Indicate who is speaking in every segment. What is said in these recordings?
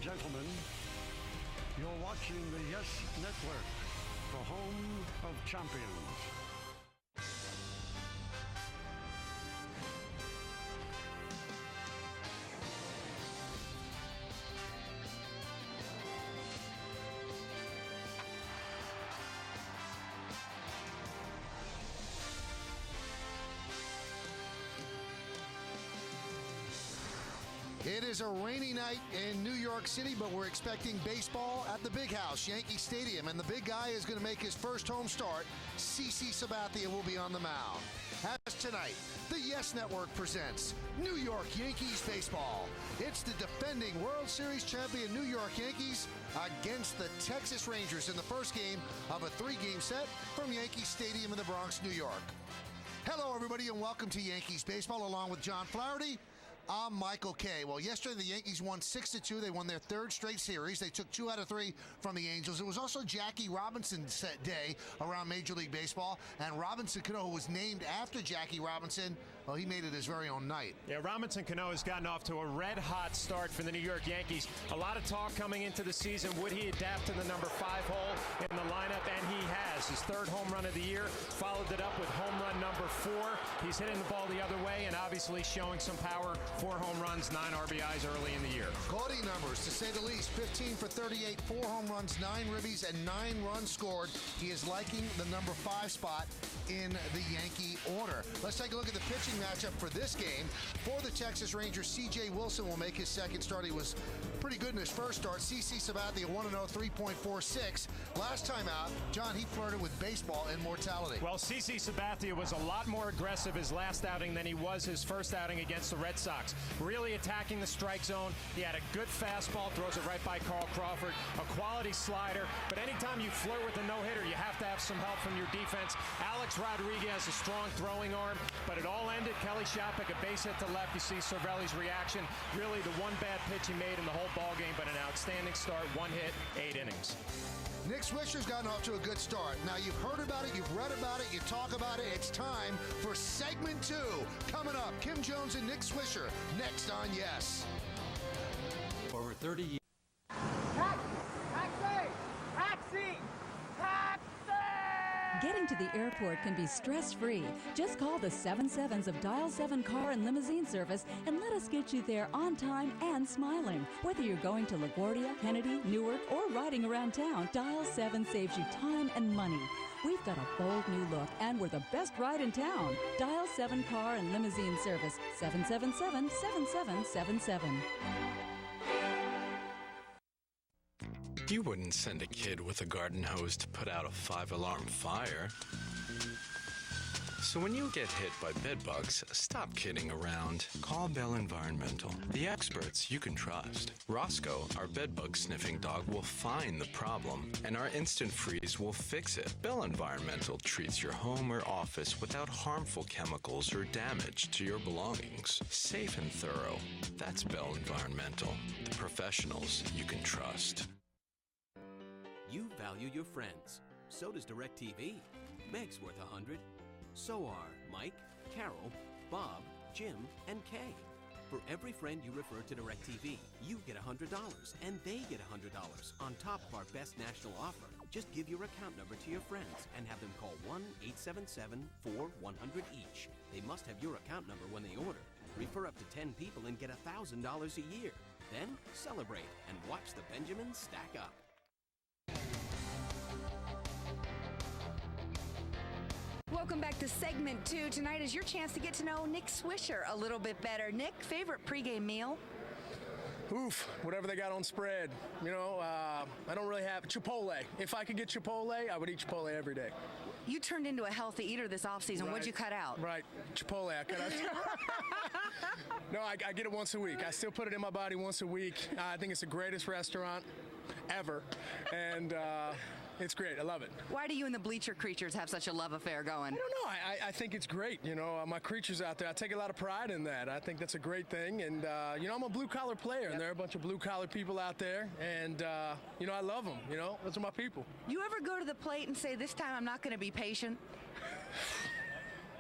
Speaker 1: gentlemen, you're watching the Yes Network, the home of champions.
Speaker 2: It is a rainy night in New York City, but we're expecting baseball at the Big House, Yankee Stadium, and the big guy is going to make his first home start. CC Sabathia will be on the mound. As tonight, the Yes Network presents New York Yankees baseball. It's the defending World Series champion New York Yankees against the Texas Rangers in the first game of a three-game set from Yankee Stadium in the Bronx, New York. Hello, everybody, and welcome to Yankees baseball, along with John Flaherty. I'm Michael Kay. Well, yesterday the Yankees won 6-2. They won their third straight series. They took 2 out of 3 from the Angels. It was also Jackie Robinson's day around Major League Baseball, and Robinson Cano, who was named after Jackie Robinson, well, he made it his very own night.
Speaker 3: Yeah, Robinson Cano has gotten off to a red-hot start for the New York Yankees. A lot of talk coming into the season. Would he adapt to the number 5 hole in the lineup? And he has. His third home run of the year, followed it up with home run number 4. He's hitting the ball the other way and obviously showing some power. 4 home runs, 9 RBIs early in the year.
Speaker 2: Gaudy numbers, to say the least. 15 for 38, 4 home runs, 9 ribbies, and 9 runs scored. He is liking the number 5 spot in the Yankee order. Let's take a look at the pitching matchup for this game. For the Texas Rangers, C.J. Wilson will make his second start. He was pretty good in his first start. CC Sabathia, 1-0, 3.46. Last time out, John, he flirted with baseball and mortality.
Speaker 3: Well, CC Sabathia was a lot more aggressive his last outing than he was his first outing against the Red Sox. Really attacking the strike zone. He had a good fastball, throws it right by Carl Crawford, a quality slider. But anytime you flirt with a no-hitter, you have to have some help from your defense. Alex Rodriguez has a strong throwing arm, but it all ended. Kelly Shopik, a base hit to left. You see Cervelli's reaction. Really the one bad pitch he made in the whole ball game, but an outstanding start. 1 hit, 8 innings.
Speaker 2: Nick Swisher's gotten off to a good start. Now, you've heard about it, you've read about it, you talk about it. It's time for segment 2. Coming up, Kim Jones and Nick Swisher next on Yes.
Speaker 4: Over 30 years.
Speaker 5: Getting to the airport can be stress-free. Just call the 77s of Dial 7 Car and Limousine Service and let us get you there on time and smiling. Whether you're going to LaGuardia, Kennedy, Newark, or riding around town, Dial 7 saves you time and money. We've got a bold new look, and we're the best ride in town. Dial 7 Car and Limousine Service, 777-7777.
Speaker 6: You wouldn't send a kid with a garden hose to put out a 5-alarm fire. So when you get hit by bedbugs, stop kidding around. Call Bell Environmental, the experts you can trust. Roscoe, our bedbug sniffing dog, will find the problem, and our instant freeze will fix it. Bell Environmental treats your home or office without harmful chemicals or damage to your belongings. Safe and thorough. That's Bell Environmental, the professionals you can trust.
Speaker 7: You value your friends. So does DirecTV. Meg's worth 100. So are Mike, Carol, Bob, Jim, and Kay. For every friend you refer to DirecTV, you get $100, and they get $100 on top of our best national offer. Just give your account number to your friends and have them call 1-877-4-100 each. They must have your account number when they order. Refer up to 10 people and get $1,000 a year. Then celebrate and watch the Benjamins stack up.
Speaker 8: Welcome back to segment 2. Tonight is your chance to get to know Nick Swisher a little bit better. Nick, favorite pregame meal?
Speaker 9: Oof, whatever they got on spread. You know, I don't really have Chipotle. If I could get Chipotle, I would eat Chipotle every day.
Speaker 8: You turned into a healthy eater this offseason.
Speaker 9: Right.
Speaker 8: What'd you cut out?
Speaker 9: Right, Chipotle, I cut out. No, I get it once a week. I still put it in my body once a week. I think it's the greatest restaurant ever, and it's great. I love it.
Speaker 8: Why do you and the Bleacher Creatures have such a love affair going?
Speaker 9: I don't know. I think it's great. You know, my creatures out there, I take a lot of pride in that. I think that's a great thing, and you know, I'm a blue-collar player, and there are a bunch of blue-collar people out there, and you know, I love them. You know, those are my people. You
Speaker 8: ever go to the plate and say, this time I'm not going to be patient?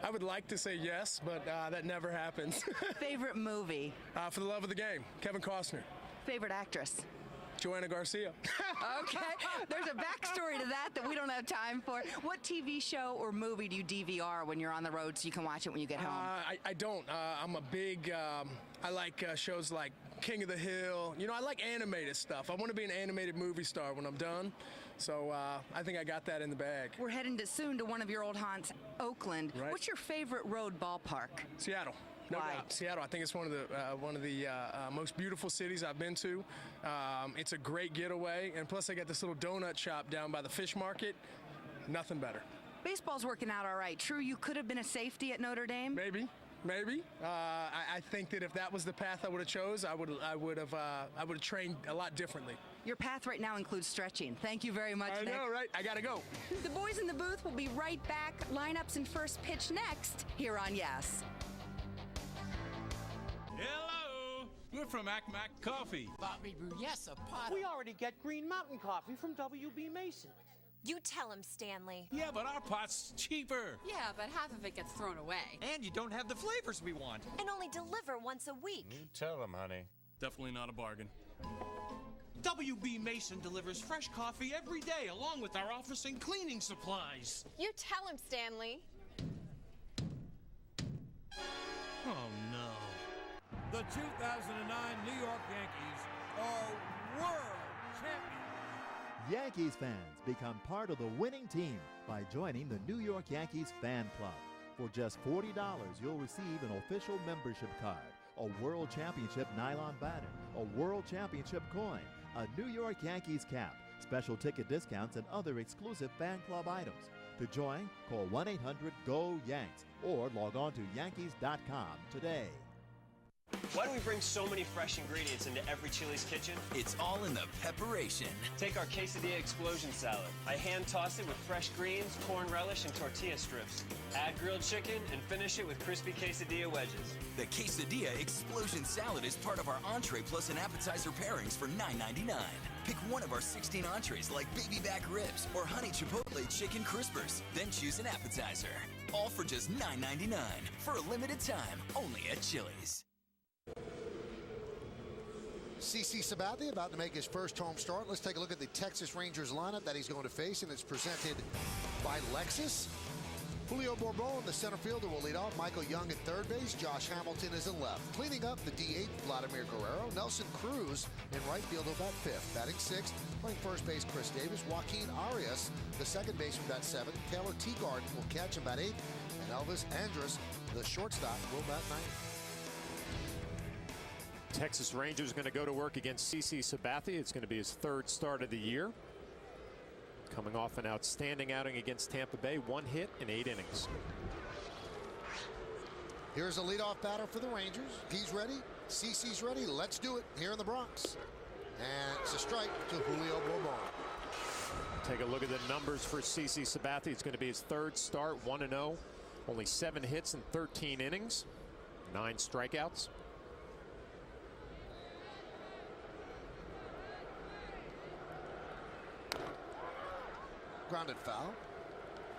Speaker 9: I would like to say yes, but that never happens.
Speaker 8: Favorite movie?
Speaker 9: For the Love of the Game, Kevin Costner.
Speaker 8: Favorite actress?
Speaker 9: Joanna Garcia.
Speaker 8: Okay, there's a backstory to that we don't have time for. What TV show or movie do you DVR when you're on the road so you can watch it when you get home?
Speaker 9: I don't. I'm a big, I like shows like King of the Hill. You know, I like animated stuff. I want to be an animated movie star when I'm done. So I think I got that in the bag.
Speaker 8: We're heading soon to one of your old haunts, Oakland.
Speaker 9: Right.
Speaker 8: What's your favorite road ballpark?
Speaker 9: Seattle. No
Speaker 8: Why?
Speaker 9: doubt. Seattle. I think it's one of the most beautiful cities I've been to. It's a great getaway, and plus I got this little donut shop down by the fish market. Nothing better.
Speaker 8: Baseball's working out all right. True, you could have been a safety at Notre Dame.
Speaker 9: Maybe. I think that if that was the path I would have chose, I would have trained a lot differently.
Speaker 8: Your path right now includes stretching. Thank you very much, Nick.
Speaker 9: I know, right? I gotta go.
Speaker 8: The boys in the booth will be right back. Lineups and first pitch next here on Yes.
Speaker 10: Hello! We're from Mac Coffee.
Speaker 11: Bobby Brew, yes, a pot.
Speaker 12: We already get Green Mountain coffee from W.B. Mason.
Speaker 13: You tell him, Stanley.
Speaker 10: Yeah, but our pot's cheaper.
Speaker 14: Yeah, but half of it gets thrown away.
Speaker 15: And you don't have the flavors we want.
Speaker 13: And only deliver once a week.
Speaker 16: You tell him, honey.
Speaker 10: Definitely not a bargain.
Speaker 12: W.B. Mason delivers fresh coffee every day, along with our office and cleaning supplies.
Speaker 14: You tell him, Stanley.
Speaker 12: Oh, no.
Speaker 17: The 2009 New York Yankees are world champions.
Speaker 18: Yankees fans become part of the winning team by joining the New York Yankees Fan Club. For just $40, you'll receive an official membership card, a World Championship nylon banner, a World Championship coin, a New York Yankees cap, special ticket discounts, and other exclusive fan club items. To join, call 1-800-GO-YANKS or log on to Yankees.com today.
Speaker 19: Why do we bring so many fresh ingredients into every Chili's kitchen?
Speaker 20: It's all in the preparation.
Speaker 19: Take our quesadilla explosion salad. I hand toss it with fresh greens, corn relish, and tortilla strips. Add grilled chicken and finish it with crispy quesadilla wedges.
Speaker 20: The quesadilla explosion salad is part of our entree plus an appetizer pairings for $9.99. Pick one of our 16 entrees like baby back ribs or honey chipotle chicken crispers. Then choose an appetizer. All for just $9.99 for a limited time, only at Chili's.
Speaker 2: CC Sabathia about to make his first home start. Let's take a look at the Texas Rangers lineup that he's going to face, and it's presented by Lexus. Julio Bourbon, the center fielder, will lead off. Michael Young at third base. Josh Hamilton is at left. Cleaning up the DH, Vladimir Guerrero. Nelson Cruz in right field will bat fifth. Batting sixth, playing first base, Chris Davis. Joaquin Arias, the second baseman, bat seventh. Taylor Teagarden will catch him bat eighth. And Elvis Andrus, the shortstop, will bat ninth.
Speaker 3: Texas Rangers going to go to work against CC Sabathia. It's going to be his third start of the year. Coming off an outstanding outing against Tampa Bay, 1 hit in 8 innings.
Speaker 2: Here's a leadoff batter for the Rangers. He's ready. CC's ready. Let's do it here in the Bronx. And it's a strike to Julio Bourbon.
Speaker 3: Take a look at the numbers for CC Sabathia. It's going to be his third start, 1-0. Only 7 hits in 13 innings, 9 strikeouts.
Speaker 2: Grounded foul.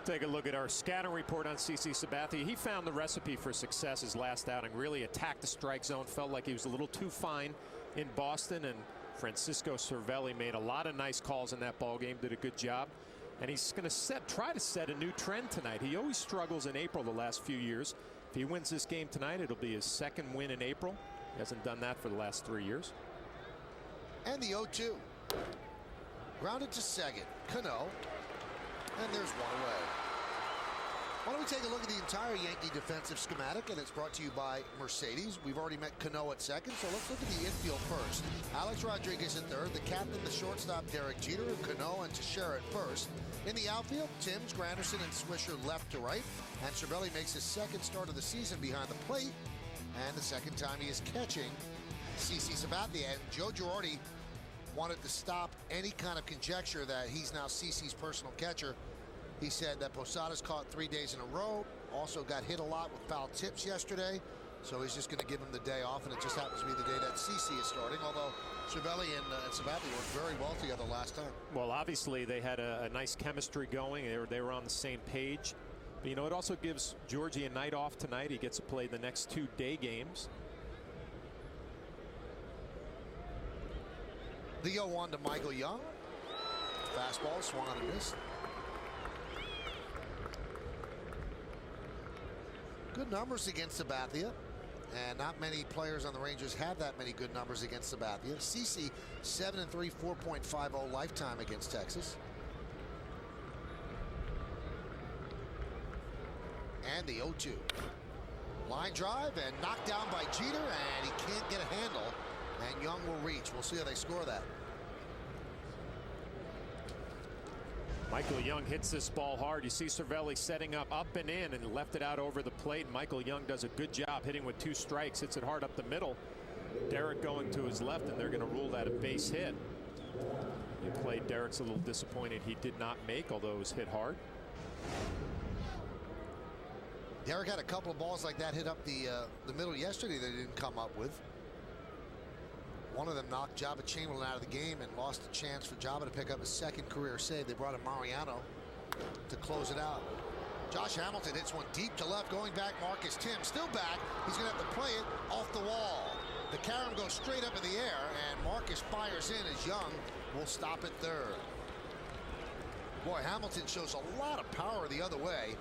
Speaker 3: Take a look at our scouting report on CC Sabathia. He found the recipe for success his last outing. Really attacked the strike zone. Felt like he was a little too fine in Boston, and Francisco Cervelli made a lot of nice calls in that ball game. Did a good job, and he's going to try to set a new trend tonight. He always struggles in April the last few years. If he wins this game tonight, it'll be his second win in April. He hasn't done that for the last 3 years.
Speaker 2: And the 0-2. Grounded to second. Cano. And there's one away. Why don't we take a look at the entire Yankee defensive schematic, and it's brought to you by Mercedes. We've already met Cano at second, so let's look at the infield first. Alex Rodriguez at third, the captain, the shortstop, Derek Jeter, Cano and Teixeira at first. In the outfield, Timms, Granderson, and Swisher left to right. And Cervelli makes his second start of the season behind the plate, and the second time he is catching CC Sabathia. And Joe Girardi wanted to stop any kind of conjecture that he's now CC's personal catcher. He said that Posada's caught 3 days in a row, also got hit a lot with foul tips yesterday, so he's just going to give him the day off, and it just happens to be the day that CC is starting, although Cervelli and Sabathia worked very well together last time.
Speaker 3: Well, obviously they had a nice chemistry going. They were on the same page. But, you know, it also gives Georgie a night off tonight. He gets to play the next 2 day games.
Speaker 2: The 0-1 to Michael Young. Fastball swung on and missed. Good numbers against Sabathia. And not many players on the Rangers have that many good numbers against Sabathia. CC 7-3, 4.50 lifetime against Texas. And the 0-2. Line drive and knocked down by Jeter, and he can't get a handle. And Young will reach. We'll see how they score that.
Speaker 3: Michael Young hits this ball hard. You see Cervelli setting up and in and left it out over the plate. And Michael Young does a good job hitting with 2 strikes. Hits it hard up the middle. Derek going to his left, and they're going to rule that a base hit. You played. Derek's a little disappointed he did not make, although it was hit hard.
Speaker 2: Derek had a couple of balls like that hit up the middle yesterday that he didn't come up with. One of them knocked Jabba Chamberlain out of the game and lost a chance for Jabba to pick up his 2nd career save. They brought in Mariano to close it out. Josh Hamilton hits one deep to left, going back. Marcus Tim still back. He's going to have to play it off the wall. The carom goes straight up in the air, and Marcus fires in as Young will stop at 3rd. Boy, Hamilton shows a lot of power the other way,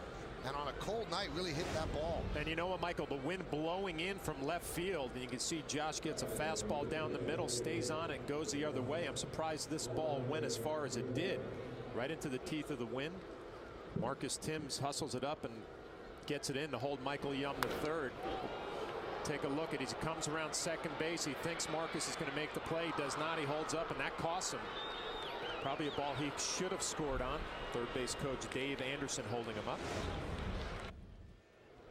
Speaker 2: and on a cold night really hit that ball.
Speaker 3: And you know what, Michael, the wind blowing in from left field, and you can see Josh gets a fastball down the middle, stays on it, and goes the other way. I'm surprised this ball went as far as it did, right into the teeth of the wind. Marcus Timms hustles it up and gets it in to hold Michael Young to 3rd. Take a look at it. He comes around second base. He thinks Marcus is going to make the play. He does not. He holds up, and that costs him. Probably a ball he should have scored on. Third base coach Dave Anderson holding him up.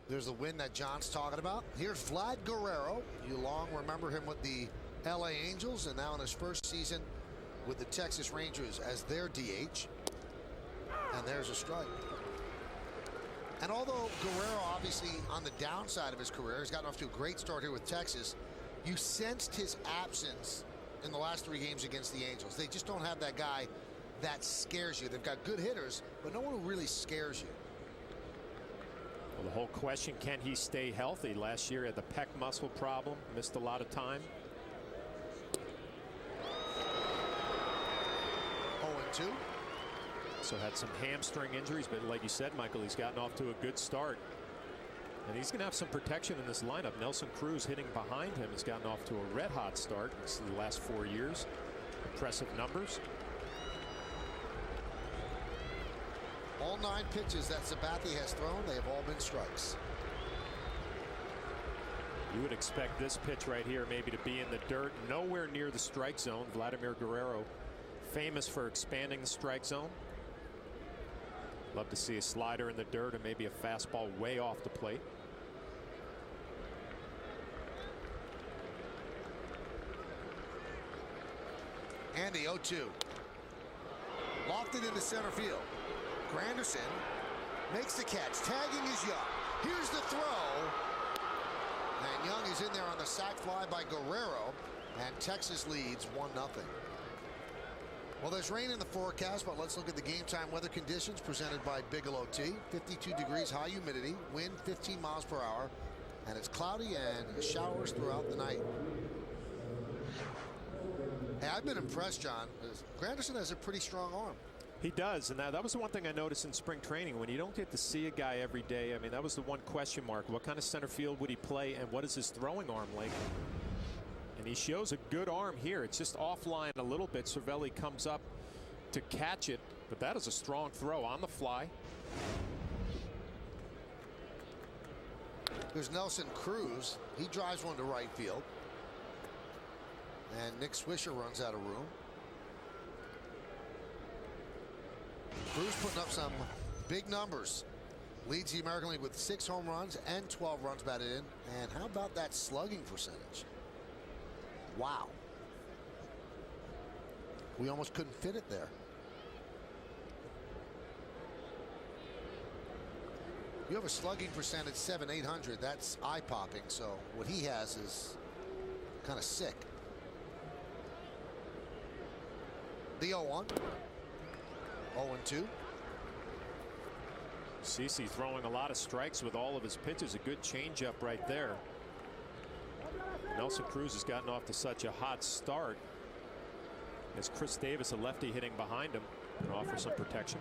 Speaker 2: There's the win that John's talking about. Here's Vlad Guerrero. You long remember him with the LA Angels, and now in his first season with the Texas Rangers as their DH. And there's a strike. And although Guerrero obviously on the downside of his career has gotten off to a great start here with Texas, you sensed his absence in the last 3 games against the Angels. They just don't have that guy that scares you. They've got good hitters, but no one who really scares you.
Speaker 3: Well, the whole question, can he stay healthy? Last year he had the pec muscle problem, missed a lot of time.
Speaker 2: 0-2.
Speaker 3: So had some hamstring injuries, but like you said, Michael, he's gotten off to a good start. And he's going to have some protection in this lineup. Nelson Cruz hitting behind him has gotten off to a red-hot start in the last 4 years. Impressive numbers.
Speaker 2: All 9 pitches that Sabathia has thrown, they have all been strikes.
Speaker 3: You would expect this pitch right here maybe to be in the dirt, nowhere near the strike zone. Vladimir Guerrero, famous for expanding the strike zone. Love to see a slider in the dirt and maybe a fastball way off the plate.
Speaker 2: And the 0-2. Lofted into center field. Granderson makes the catch. Tagging is Young. Here's the throw. And Young is in there on the sac fly by Guerrero. And Texas leads 1-0. Well, there's rain in the forecast, but let's look at the game time weather conditions presented by Bigelow Tea. 52 degrees, high humidity, wind 15 miles per hour, and it's cloudy and showers throughout the night. Hey, I've been impressed, John. Granderson has a pretty strong arm.
Speaker 3: He does, and that was the one thing I noticed in spring training. When you don't get to see a guy every day, I mean, that was the one question mark. What kind of center field would he play, and what is his throwing arm like? And he shows a good arm here. It's just offline a little bit. Cervelli comes up to catch it, but that is a strong throw on the fly.
Speaker 2: There's Nelson Cruz. He drives one to right field. And Nick Swisher runs out of room. Cruz putting up some big numbers. Leads the American League with 6 home runs and 12 runs batted in. And how about that slugging percentage? Wow. We almost couldn't fit it there. You have a slugging percentage 700-800. That's eye-popping. So what he has is kind of sick. The 0-1. 0-2.
Speaker 3: CeCe throwing a lot of strikes with all of his pitches. A good changeup right there. Nelson Cruz has gotten off to such a hot start. As Chris Davis, a lefty hitting behind him, can offer some protection.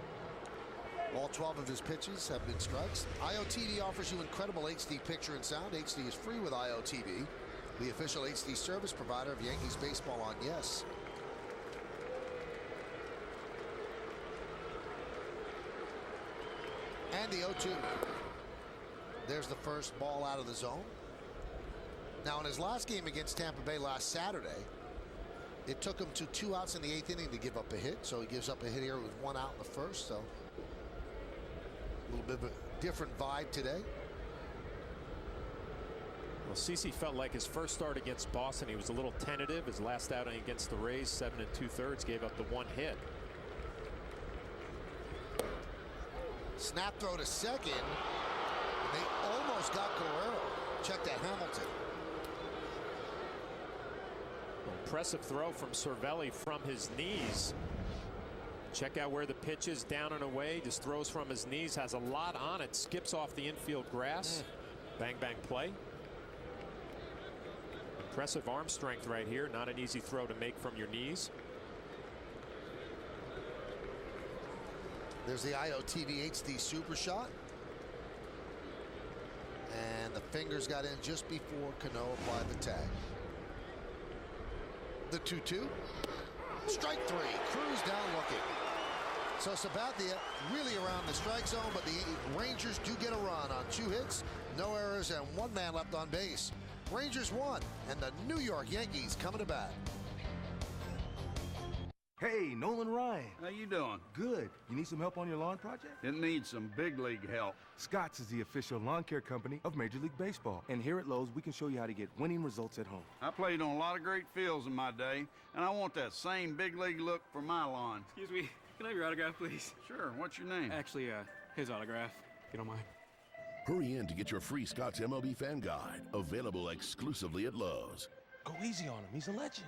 Speaker 2: All 12 of his pitches have been strikes. IOTV offers you incredible HD picture and sound. HD is free with IOTV, the official HD service provider of Yankees baseball on Yes. And the 0-2. There's the first ball out of the zone. Now, in his last game against Tampa Bay last Saturday, it took him to 2 outs in the 8th inning to give up a hit. So he gives up a hit here with 1 out in the first. So a little bit of a different vibe today.
Speaker 3: Well, CeCe felt like his first start against Boston, he was a little tentative. His last outing against the Rays, 7 2/3, gave up the 1 hit.
Speaker 2: Snap throw to second. And they almost got Guerrero. Check that, Hamilton.
Speaker 3: Impressive throw from Cervelli from his knees. Check out where the pitch is, down and away. Just throws from his knees, has a lot on it, skips off the infield grass. Bang, bang play. Impressive arm strength right here. Not an easy throw to make from your knees.
Speaker 2: There's the IOTV HD Super Shot. And the fingers got in just before Cano applied the tag. The 2-2. Strike 3. Cruz down looking. So Sabathia really around the strike zone, but the Rangers do get a run on 2 hits, no errors, and 1 man left on base. Rangers won, and the New York Yankees coming to bat.
Speaker 11: Hey, Nolan Ryan.
Speaker 16: How you doing?
Speaker 11: Good. You need some help on your lawn project?
Speaker 16: It needs some big league help.
Speaker 11: Scott's is the official lawn care company of Major League Baseball. And here at Lowe's, we can show you how to get winning results at home.
Speaker 16: I played on a lot of great fields in my day, and I want that same big league look for my lawn.
Speaker 21: Excuse me, can I have your autograph, please?
Speaker 16: Sure, what's your name?
Speaker 21: Actually, his autograph, if you don't mind.
Speaker 22: Hurry in to get your free Scott's MLB fan guide, available exclusively at Lowe's.
Speaker 11: Go easy on him, he's a legend.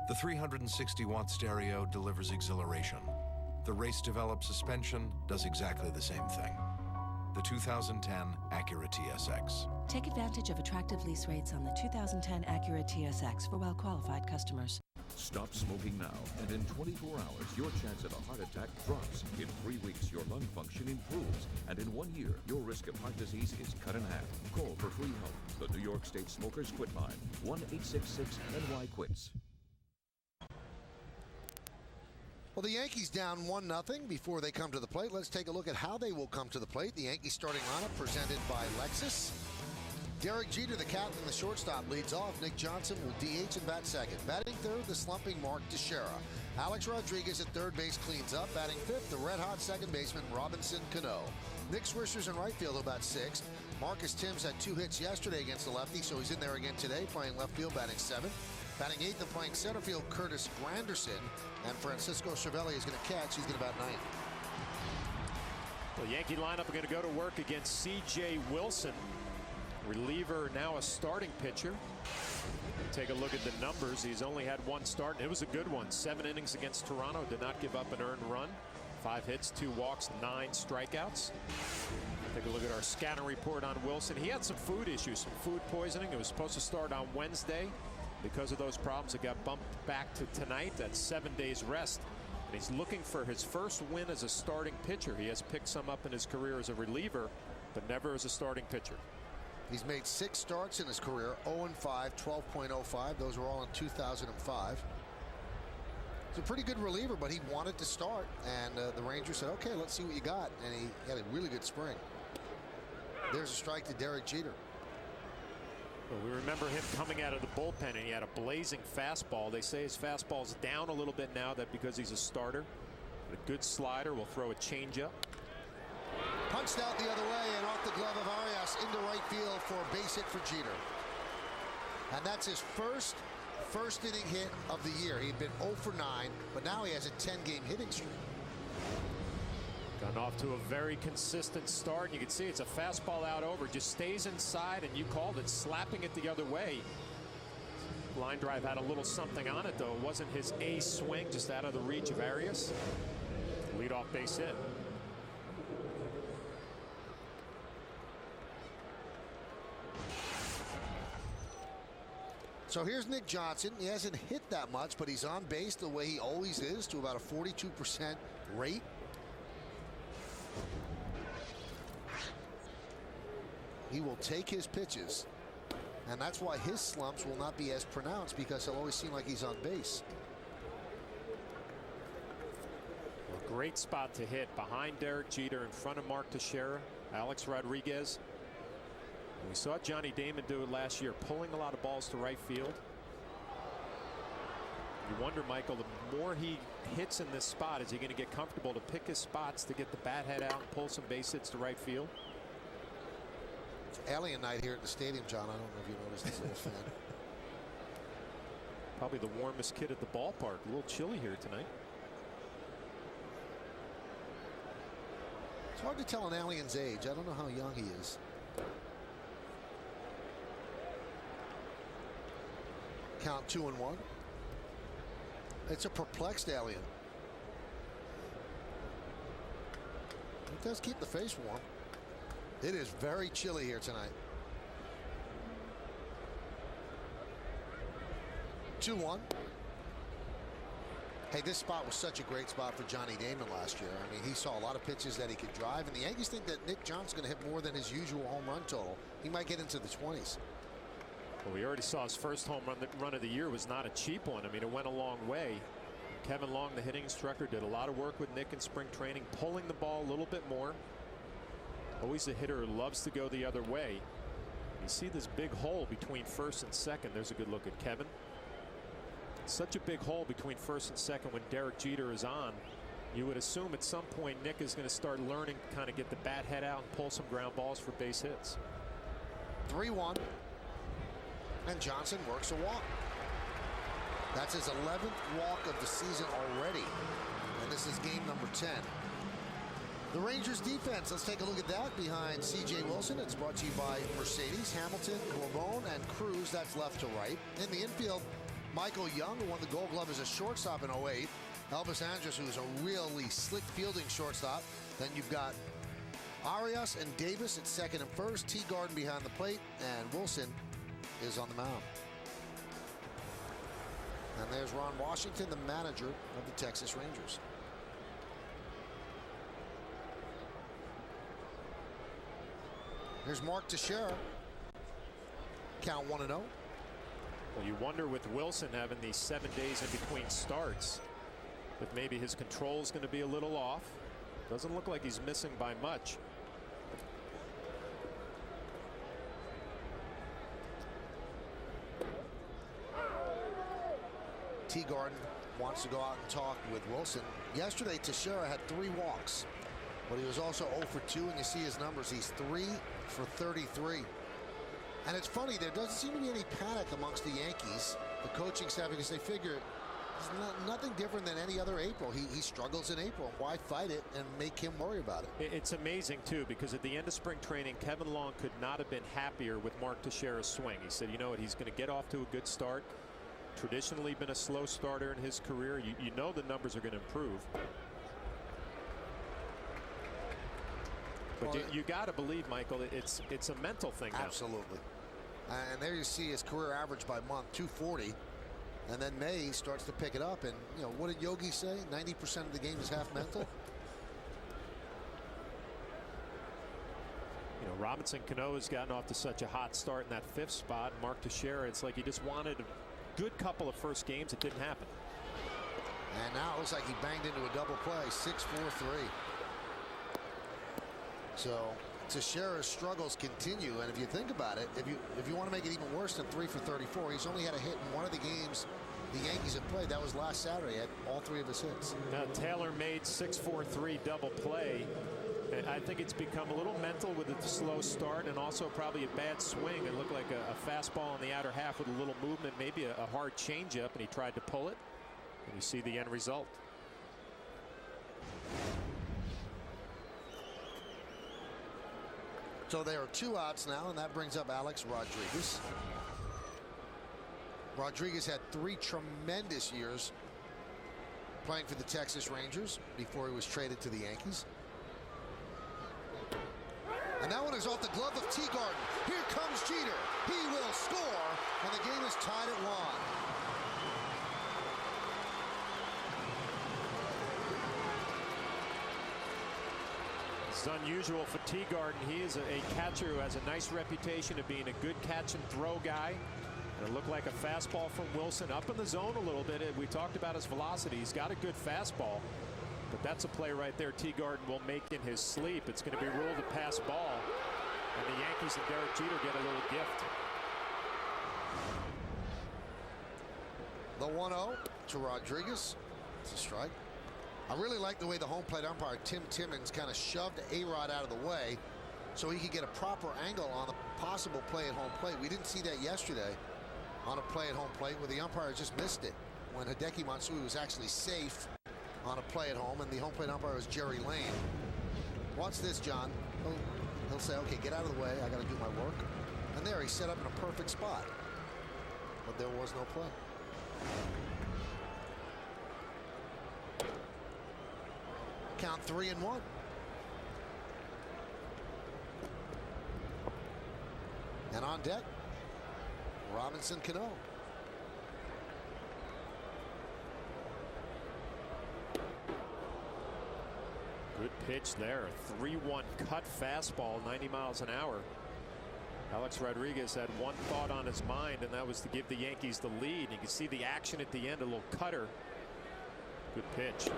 Speaker 23: The 360-watt stereo delivers exhilaration. The race-developed suspension does exactly the same thing. The 2010 Acura TSX.
Speaker 24: Take advantage of attractive lease rates on the 2010 Acura TSX for well-qualified customers.
Speaker 25: Stop smoking now, and in 24 hours, your chance of a heart attack drops. In 3 weeks, your lung function improves, and in 1 year, your risk of heart disease is cut in half. Call for free help. The New York State Smokers Quit Line, 1-866-NY-QUITS.
Speaker 2: Well, the Yankees down 1-0 before they come to the plate. Let's take a look at how they will come to the plate. The Yankees starting lineup presented by Lexus. Derek Jeter, the captain, the shortstop, leads off. Nick Johnson will DH and bat second. Batting third, the slumping Mark Teixeira. Alex Rodriguez at third base cleans up. Batting fifth, the red-hot second baseman Robinson Cano. Nick Swisher's in right field, about sixth. Marcus Timms had 2 hits yesterday against the lefty, so he's in there again today, playing left field, batting seventh. Batting eighth and playing center field, Curtis Granderson. And Francisco Cervelli is going to catch. He's going to bat ninth.
Speaker 3: The Yankee lineup are going to go to work against C.J. Wilson. Reliever, now a starting pitcher. Take a look at the numbers. He's only had 1 start, and it was a good one. 7 innings against Toronto. Did not give up an earned run. 5 hits, 2 walks, 9 strikeouts. Take a look at our scouting report on Wilson. He had some food issues, some food poisoning. It was supposed to start on Wednesday. Because of those problems, it got bumped back to tonight. That's 7 days rest. And he's looking for his first win as a starting pitcher. He has picked some up in his career as a reliever, but never as a starting pitcher.
Speaker 2: He's made 6 starts in his career, 0-5, 12.05. Those were all in 2005. He's a pretty good reliever, but he wanted to start. And the Rangers said, okay, let's see what you got. And he had a really good spring. There's a strike to Derek Jeter.
Speaker 3: Well, we remember him coming out of the bullpen, and he had a blazing fastball. They say his fastball's down a little bit now, that because he's a starter. But a good slider will throw a changeup.
Speaker 2: Punched out the other way and off the glove of Arias into right field for a base hit for Jeter. And that's his first inning hit of the year. He'd been 0 for 9, but now he has a 10-game hitting streak.
Speaker 3: Gone off to a very consistent start. You can see it's a fastball out over. Just stays inside, and you called it, slapping it the other way. Line drive had a little something on it, though. It wasn't his ace swing, just out of the reach of Arias. Leadoff base hit.
Speaker 2: So here's Nick Johnson. He hasn't hit that much, but he's on base the way he always is, to about a 42% rate. He will take his pitches, and that's why his slumps will not be as pronounced, because he'll always seem like he's on base.
Speaker 3: A great spot to hit, behind Derek Jeter, in front of Mark Teixeira, Alex Rodriguez. We saw Johnny Damon do it last year, pulling a lot of balls to right field. You wonder, Michael, the more he hits in this spot, is he going to get comfortable to pick his spots to get the bat head out and pull some base hits to right field?
Speaker 2: It's alien night here at the stadium, John. I don't know if you noticed this little fan.
Speaker 3: Probably the warmest kid at the ballpark. A little chilly here tonight.
Speaker 2: It's hard to tell an alien's age. I don't know how young he is. Count 2-1. It's a perplexed alien. It does keep the face warm. It is very chilly here tonight. 2-1. Hey, this spot was such a great spot for Johnny Damon last year. I mean, he saw a lot of pitches that he could drive, and the Yankees think that Nick Johnson's going to hit more than his usual home run total. He might get into the 20s.
Speaker 3: Well, we already saw his first home run of the year was not a cheap one. I mean, it went a long way. Kevin Long, the hitting instructor, did a lot of work with Nick in spring training, pulling the ball a little bit more. Always a hitter who loves to go the other way. You see this big hole between first and second. There's a good look at Kevin. Such a big hole between first and second when Derek Jeter is on. You would assume at some point Nick is going to start learning to kind of get the bat head out and pull some ground balls for base hits.
Speaker 2: 3-1. And Johnson works a walk. That's his 11th walk of the season already. And this is game number 10. The Rangers defense, let's take a look at that behind C.J. Wilson. It's brought to you by Mercedes, Hamilton, Corbone, and Cruz. That's left to right. In the infield, Michael Young, who won the Gold Glove as a shortstop in 08. Elvis Andrus, who's a really slick fielding shortstop. Then you've got Arias and Davis at second and first. Teagarden behind the plate, and Wilson is on the mound. And there's Ron Washington, the manager of the Texas Rangers. Here's Mark Teixeira. Count 1-0.
Speaker 3: Well, you wonder with Wilson having these 7 days in between starts, if maybe his control is going to be a little off. Doesn't look like he's missing by much.
Speaker 2: Teagarden wants to go out and talk with Wilson. Yesterday, Teixeira had 3 walks, but he was also 0 for 2, and you see his numbers. He's 3 for 33. And it's funny, there doesn't seem to be any panic amongst the Yankees, the coaching staff, because they figure it's nothing different than any other April. He struggles in April. Why fight it and make him worry about it?
Speaker 3: It's amazing, too, because at the end of spring training, Kevin Long could not have been happier with Mark Teixeira's swing. He said, you know what, he's going to get off to a good start. Traditionally been a slow starter in his career. You know the numbers are going to improve. But you got to believe, Michael, it's a mental thing now.
Speaker 2: Absolutely. And there you see his career average by month, 240. And then May starts to pick it up. And, you know, what did Yogi say? 90% of the game is half mental.
Speaker 3: You know, Robinson Cano has gotten off to such a hot start in that 5th spot. Mark Teixeira, it's like he just wanted a good couple of first games. It didn't happen.
Speaker 2: And now it looks like he banged into a double play, 6-4-3. So Teixeira's struggles continue, and if you think about it, if you want to make it even worse than 3 for 34, he's only had a hit in one of the games the Yankees have played. That was last Saturday at all 3 of his hits.
Speaker 3: Now Taylor made 6-4-3 double play. And I think it's become a little mental with the slow start, and also probably a bad swing. It looked like a fastball in the outer half with a little movement, maybe a hard changeup, and he tried to pull it. And you see the end result.
Speaker 2: So there are 2 outs now, and that brings up Alex Rodriguez. Rodriguez had 3 tremendous years playing for the Texas Rangers before he was traded to the Yankees. And that one is off the glove of Teagarden. Here comes Jeter. He will score And the game is tied at 1.
Speaker 3: It's unusual for Teagarden. He is a catcher who has a nice reputation of being a good catch and throw guy. And it looked like a fastball from Wilson up in the zone a little bit. We talked about his velocity. He's got a good fastball. But that's a play right there Teagarden will make in his sleep. It's going to be ruled a pass ball. And the Yankees and Derek Jeter get a little gift.
Speaker 2: The 1-0 to Rodriguez. It's a strike. I really like the way the home plate umpire, Tim Timmons, kind of shoved A-Rod out of the way so he could get a proper angle on the possible play at home plate. We didn't see that yesterday on a play at home plate where the umpire just missed it when Hideki Matsui was actually safe on a play at home, and the home plate umpire was Jerry Lane. Watch this, John. He'll say, okay, get out of the way. I got to do my work. And there, he's set up in a perfect spot. But there was no play. Count 3-1. And on deck, Robinson Cano.
Speaker 3: Good pitch there. A 3-1 cut fastball, 90 miles an hour. Alex Rodriguez had one thought on his mind, and that was to give the Yankees the lead. You can see the action at the end, a little cutter. Good pitch.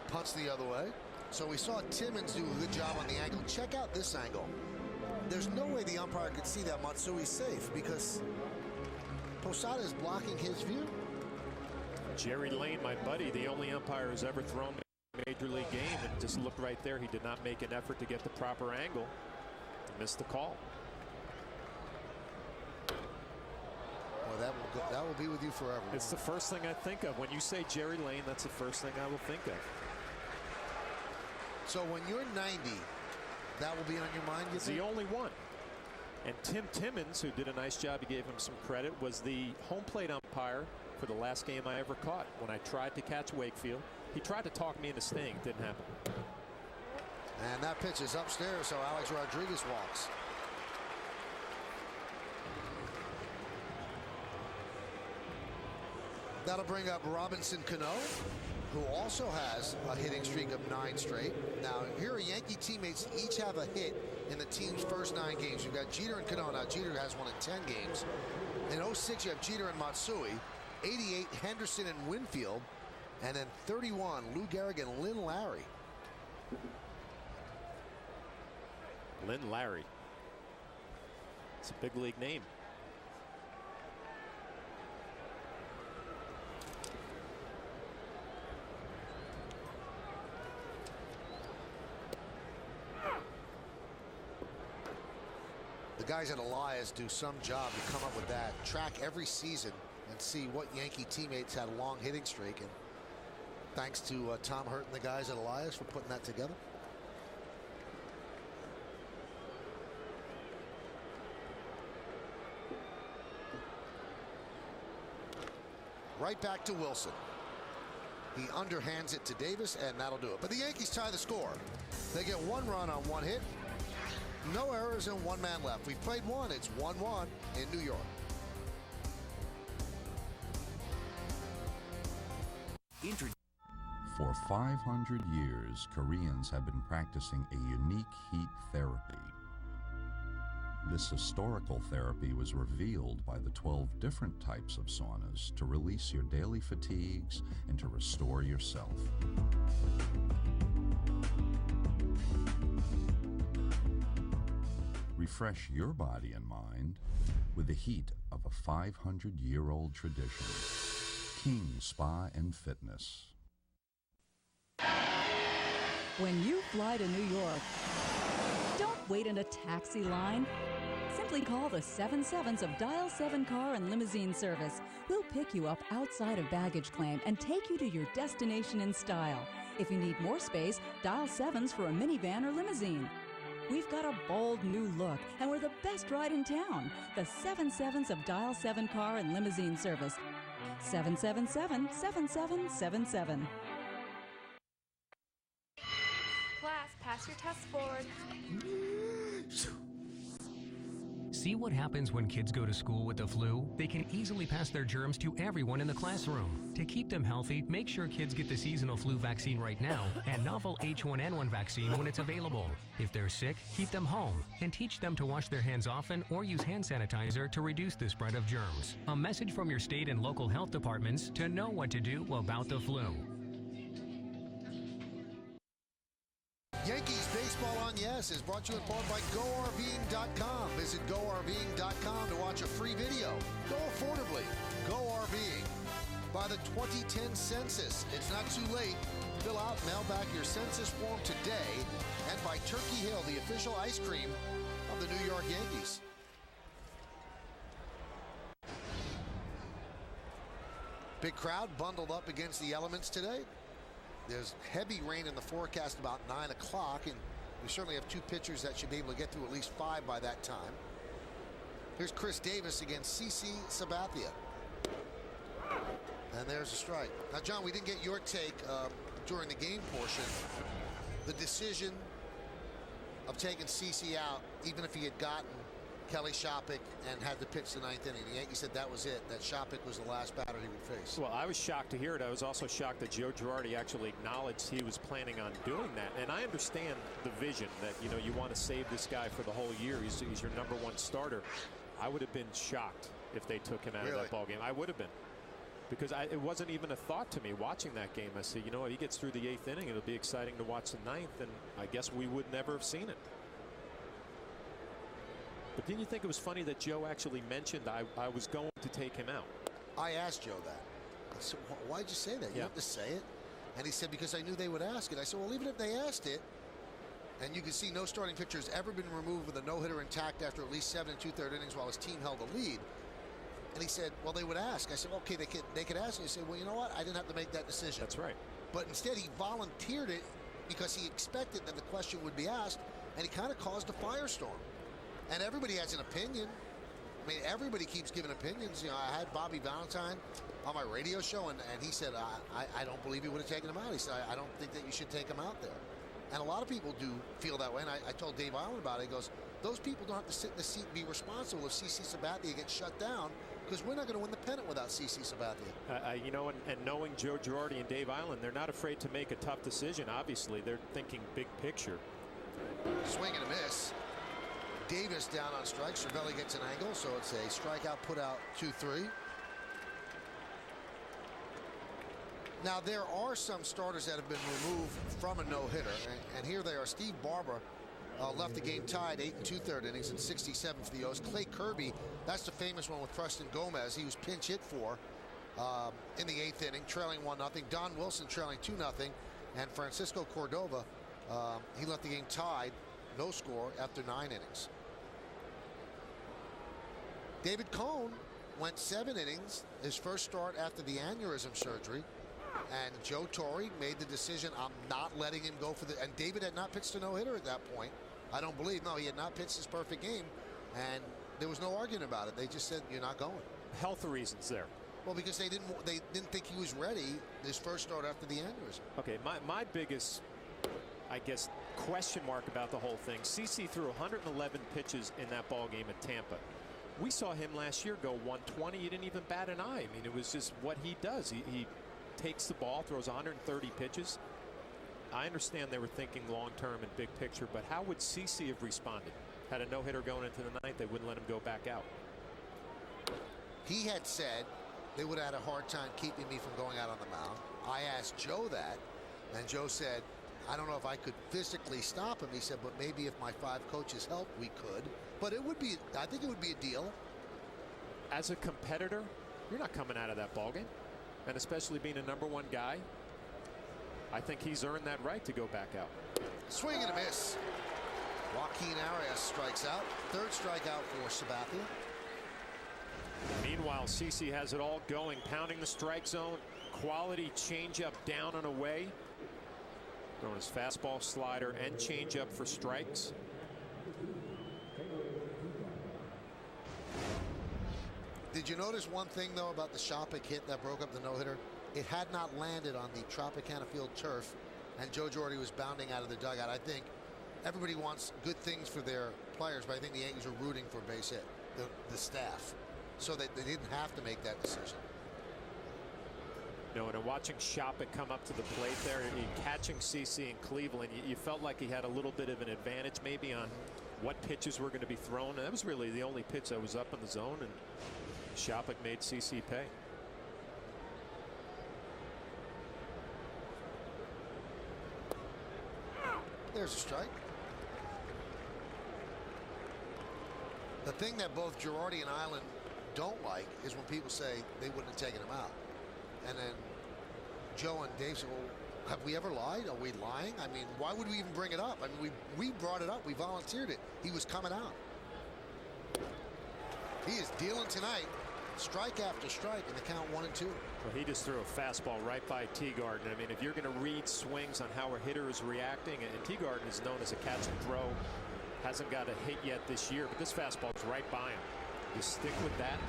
Speaker 2: Punch the other way. So we saw Timmons do a good job on the angle. Check out this angle. There's no way the umpire could see that Matsui's safe because Posada is blocking his view.
Speaker 3: Jerry Lane, my buddy, the only umpire who's ever thrown a major league game, and just looked right there. He did not make an effort to get the proper angle. Missed the call.
Speaker 2: Well, that will be with you forever.
Speaker 3: It's the first thing I think of. When you say Jerry Lane, that's the first thing I will think of.
Speaker 2: So when you're 90, that will be on your mind, you think?
Speaker 3: The only one. And Tim Timmons, who did a nice job, he gave him some credit, was the home plate umpire for the last game I ever caught. When I tried to catch Wakefield, he tried to talk me into staying. It didn't happen.
Speaker 2: And that pitch is upstairs, so Alex Rodriguez walks. That'll bring up Robinson Cano, who also has a hitting streak of 9 straight. Now, here are Yankee teammates each have a hit in the team's first 9 games. You've got Jeter and Cano. Now, Jeter has one in 10 games. In 06, you have Jeter and Matsui. 88, Henderson and Winfield. And then 31, Lou Gehrig and Lynn Larry.
Speaker 3: Lynn Larry. It's a big league name.
Speaker 2: The guys at Elias do some job to come up with that. Track every season and see what Yankee teammates had a long hitting streak. And thanks to Tom Hurt and the guys at Elias for putting that together. Right back to Wilson. He underhands it to Davis, and that'll do it. But the Yankees tie the score. They get 1 run on 1 hit. No errors and 1 man left. We've played 1. It's 1-1 in New York.
Speaker 1: For 500 years, Koreans have been practicing a unique heat therapy. This historical therapy was revealed by the 12 different types of saunas to release your daily fatigues and to restore yourself. Refresh your body and mind with the heat of a 500-year-old tradition. King Spa and Fitness.
Speaker 4: When you fly to New York, don't wait in a taxi line. Simply call the 77s of Dial 7 Car and Limousine Service. We'll pick you up outside of baggage claim and take you to your destination in style. If you need more space, dial 7s for a minivan or limousine. We've got a bold new look, and we're the best ride in town. The 77s of Dial 7 Car and Limousine Service. 777-7777.
Speaker 5: pass your test board.
Speaker 6: See what happens when kids go to school with the flu? They can easily pass their germs to everyone in the classroom. To keep them healthy, make sure kids get the seasonal flu vaccine right now and novel H1N1 vaccine when it's available. If they're sick, keep them home and teach them to wash their hands often or use hand sanitizer to reduce the spread of germs. A message from your state and local health departments to know what to do about the flu.
Speaker 2: Yankees Baseball on Yes is brought to you in part by GoRVing.com. Visit GoRVing.com to watch a free video. Go affordably. Go RVing. By the 2010 Census. It's not too late. Fill out, mail back your census form today. And by Turkey Hill, the official ice cream of the New York Yankees. Big crowd bundled up against the elements today. There's heavy rain in the forecast about 9 o'clock, and we certainly have two pitchers that should be able to get through at least 5 by that time. Here's Chris Davis against CC Sabathia. And there's a strike. Now, John, we didn't get your take during the game portion. The decision of taking CC out, even if he had gotten Kelly Shoppach and had to pitch the 9th inning. The Yankees said that was it, that Shoppach was the last batter he would face.
Speaker 3: Well, I was shocked to hear it. I was also shocked that Joe Girardi actually acknowledged he was planning on doing that. And I understand the vision that, you know, you want to save this guy for the whole year. He's your #1 starter. I would have been shocked if they took him out of that ball game. I would have been. Because it wasn't even a thought to me watching that game. I said, you know what, he gets through the 8th inning, it'll be exciting to watch the 9th, and I guess we would never have seen it. But didn't you think it was funny that Joe actually mentioned I was going to take him out?
Speaker 2: I asked Joe that. I said, why'd you say that? You have to say it? And he said, because I knew they would ask it. I said, well, even if they asked it, and you can see no starting pitcher has ever been removed with a no-hitter intact after at least 7 2/3 innings while his team held the lead. And he said, well, they would ask. I said, okay, they could ask. And he said, well, you know what? I didn't have to make that decision.
Speaker 3: That's right.
Speaker 2: But instead, he volunteered it because he expected that the question would be asked, and he kind of caused a firestorm. And everybody has an opinion. I mean, everybody keeps giving opinions. You know, I had Bobby Valentine on my radio show, and he said, I don't believe he would have taken him out. He said, I don't think that you should take him out there. And a lot of people do feel that way. And I told Dave Island about it. He goes, those people don't have to sit in the seat and be responsible if CC Sabathia gets shut down, because we're not going to win the pennant without CC Sabathia.
Speaker 3: You know, and knowing Joe Girardi and Dave Island, they're not afraid to make a tough decision. Obviously, they're thinking big picture.
Speaker 2: Swing and a miss. Davis down on strike. Cervelli gets an angle, so it's a strikeout, put out 2-3. Now, there are some starters that have been removed from a no-hitter, and here they are. Steve Barber left the game tied 8 2/3 innings in 67 for the O's. Clay Kirby, that's the famous one with Preston Gomez. He was pinch hit for in the 8th inning, trailing 1-0. Don Wilson trailing 2-0, and Francisco Cordova, he left the game tied, no score after 9 innings. David Cone went 7 innings, his first start after the aneurysm surgery. And Joe Torre made the decision, I'm not letting him go for the, and David had not pitched a no-hitter at that point. I don't believe, no, he had not pitched his perfect game, and there was no argument about it. They just said, you're not going.
Speaker 3: Health reasons there.
Speaker 2: Well, because they didn't think he was ready his first start after the aneurysm.
Speaker 3: Okay, my biggest, I guess, question mark about the whole thing, CC threw 111 pitches in that ball game at Tampa. We saw him last year go 120. He didn't even bat an eye. I mean, it was just what he does. He takes the ball, throws 130 pitches. I understand they were thinking long-term and big picture, but how would CC have responded? Had a no-hitter going into the 9th, they wouldn't let him go back out.
Speaker 2: He had said they would have had a hard time keeping me from going out on the mound. I asked Joe that, and Joe said, I don't know if I could physically stop him. He said, but maybe if my 5 coaches helped, we could. But it would be, I think it would be a deal.
Speaker 3: As a competitor, you're not coming out of that ballgame. And especially being a #1 guy, I think he's earned that right to go back out.
Speaker 2: Swing and a miss. Joaquin Arias strikes out. 3rd strikeout for Sabathia.
Speaker 3: Meanwhile, CC has it all going, pounding the strike zone. Quality changeup down and away. Throwing his fastball, slider, and changeup for strikes.
Speaker 2: Did you notice one thing, though, about the Shoppach hit that broke up the no-hitter? It had not landed on the Tropicana Field turf, and Joe Girardi was bounding out of the dugout. I think everybody wants good things for their players, but I think the Yankees are rooting for base hit, the staff, so that they didn't have to make that decision.
Speaker 3: No, and watching Shopping come up to the plate there, catching CC in Cleveland, you felt like he had a little bit of an advantage maybe on what pitches were going to be thrown. And that was really the only pitch that was up in the zone, and Shopping made CC pay.
Speaker 2: There's a strike. The thing that both Girardi and Island don't like is when people say they wouldn't have taken him out. And then Joe and Dave say, well, have we ever lied? Are we lying? I mean, why would we even bring it up? I mean, we brought it up. We volunteered it. He was coming out. He is dealing tonight. Strike after strike in the count 1-2.
Speaker 3: Well, he just threw a fastball right by Teagarden. I mean, if you're going to read swings on how a hitter is reacting, and Teagarden is known as a catch and throw, hasn't got a hit yet this year, but this fastball is right by him. You stick with that.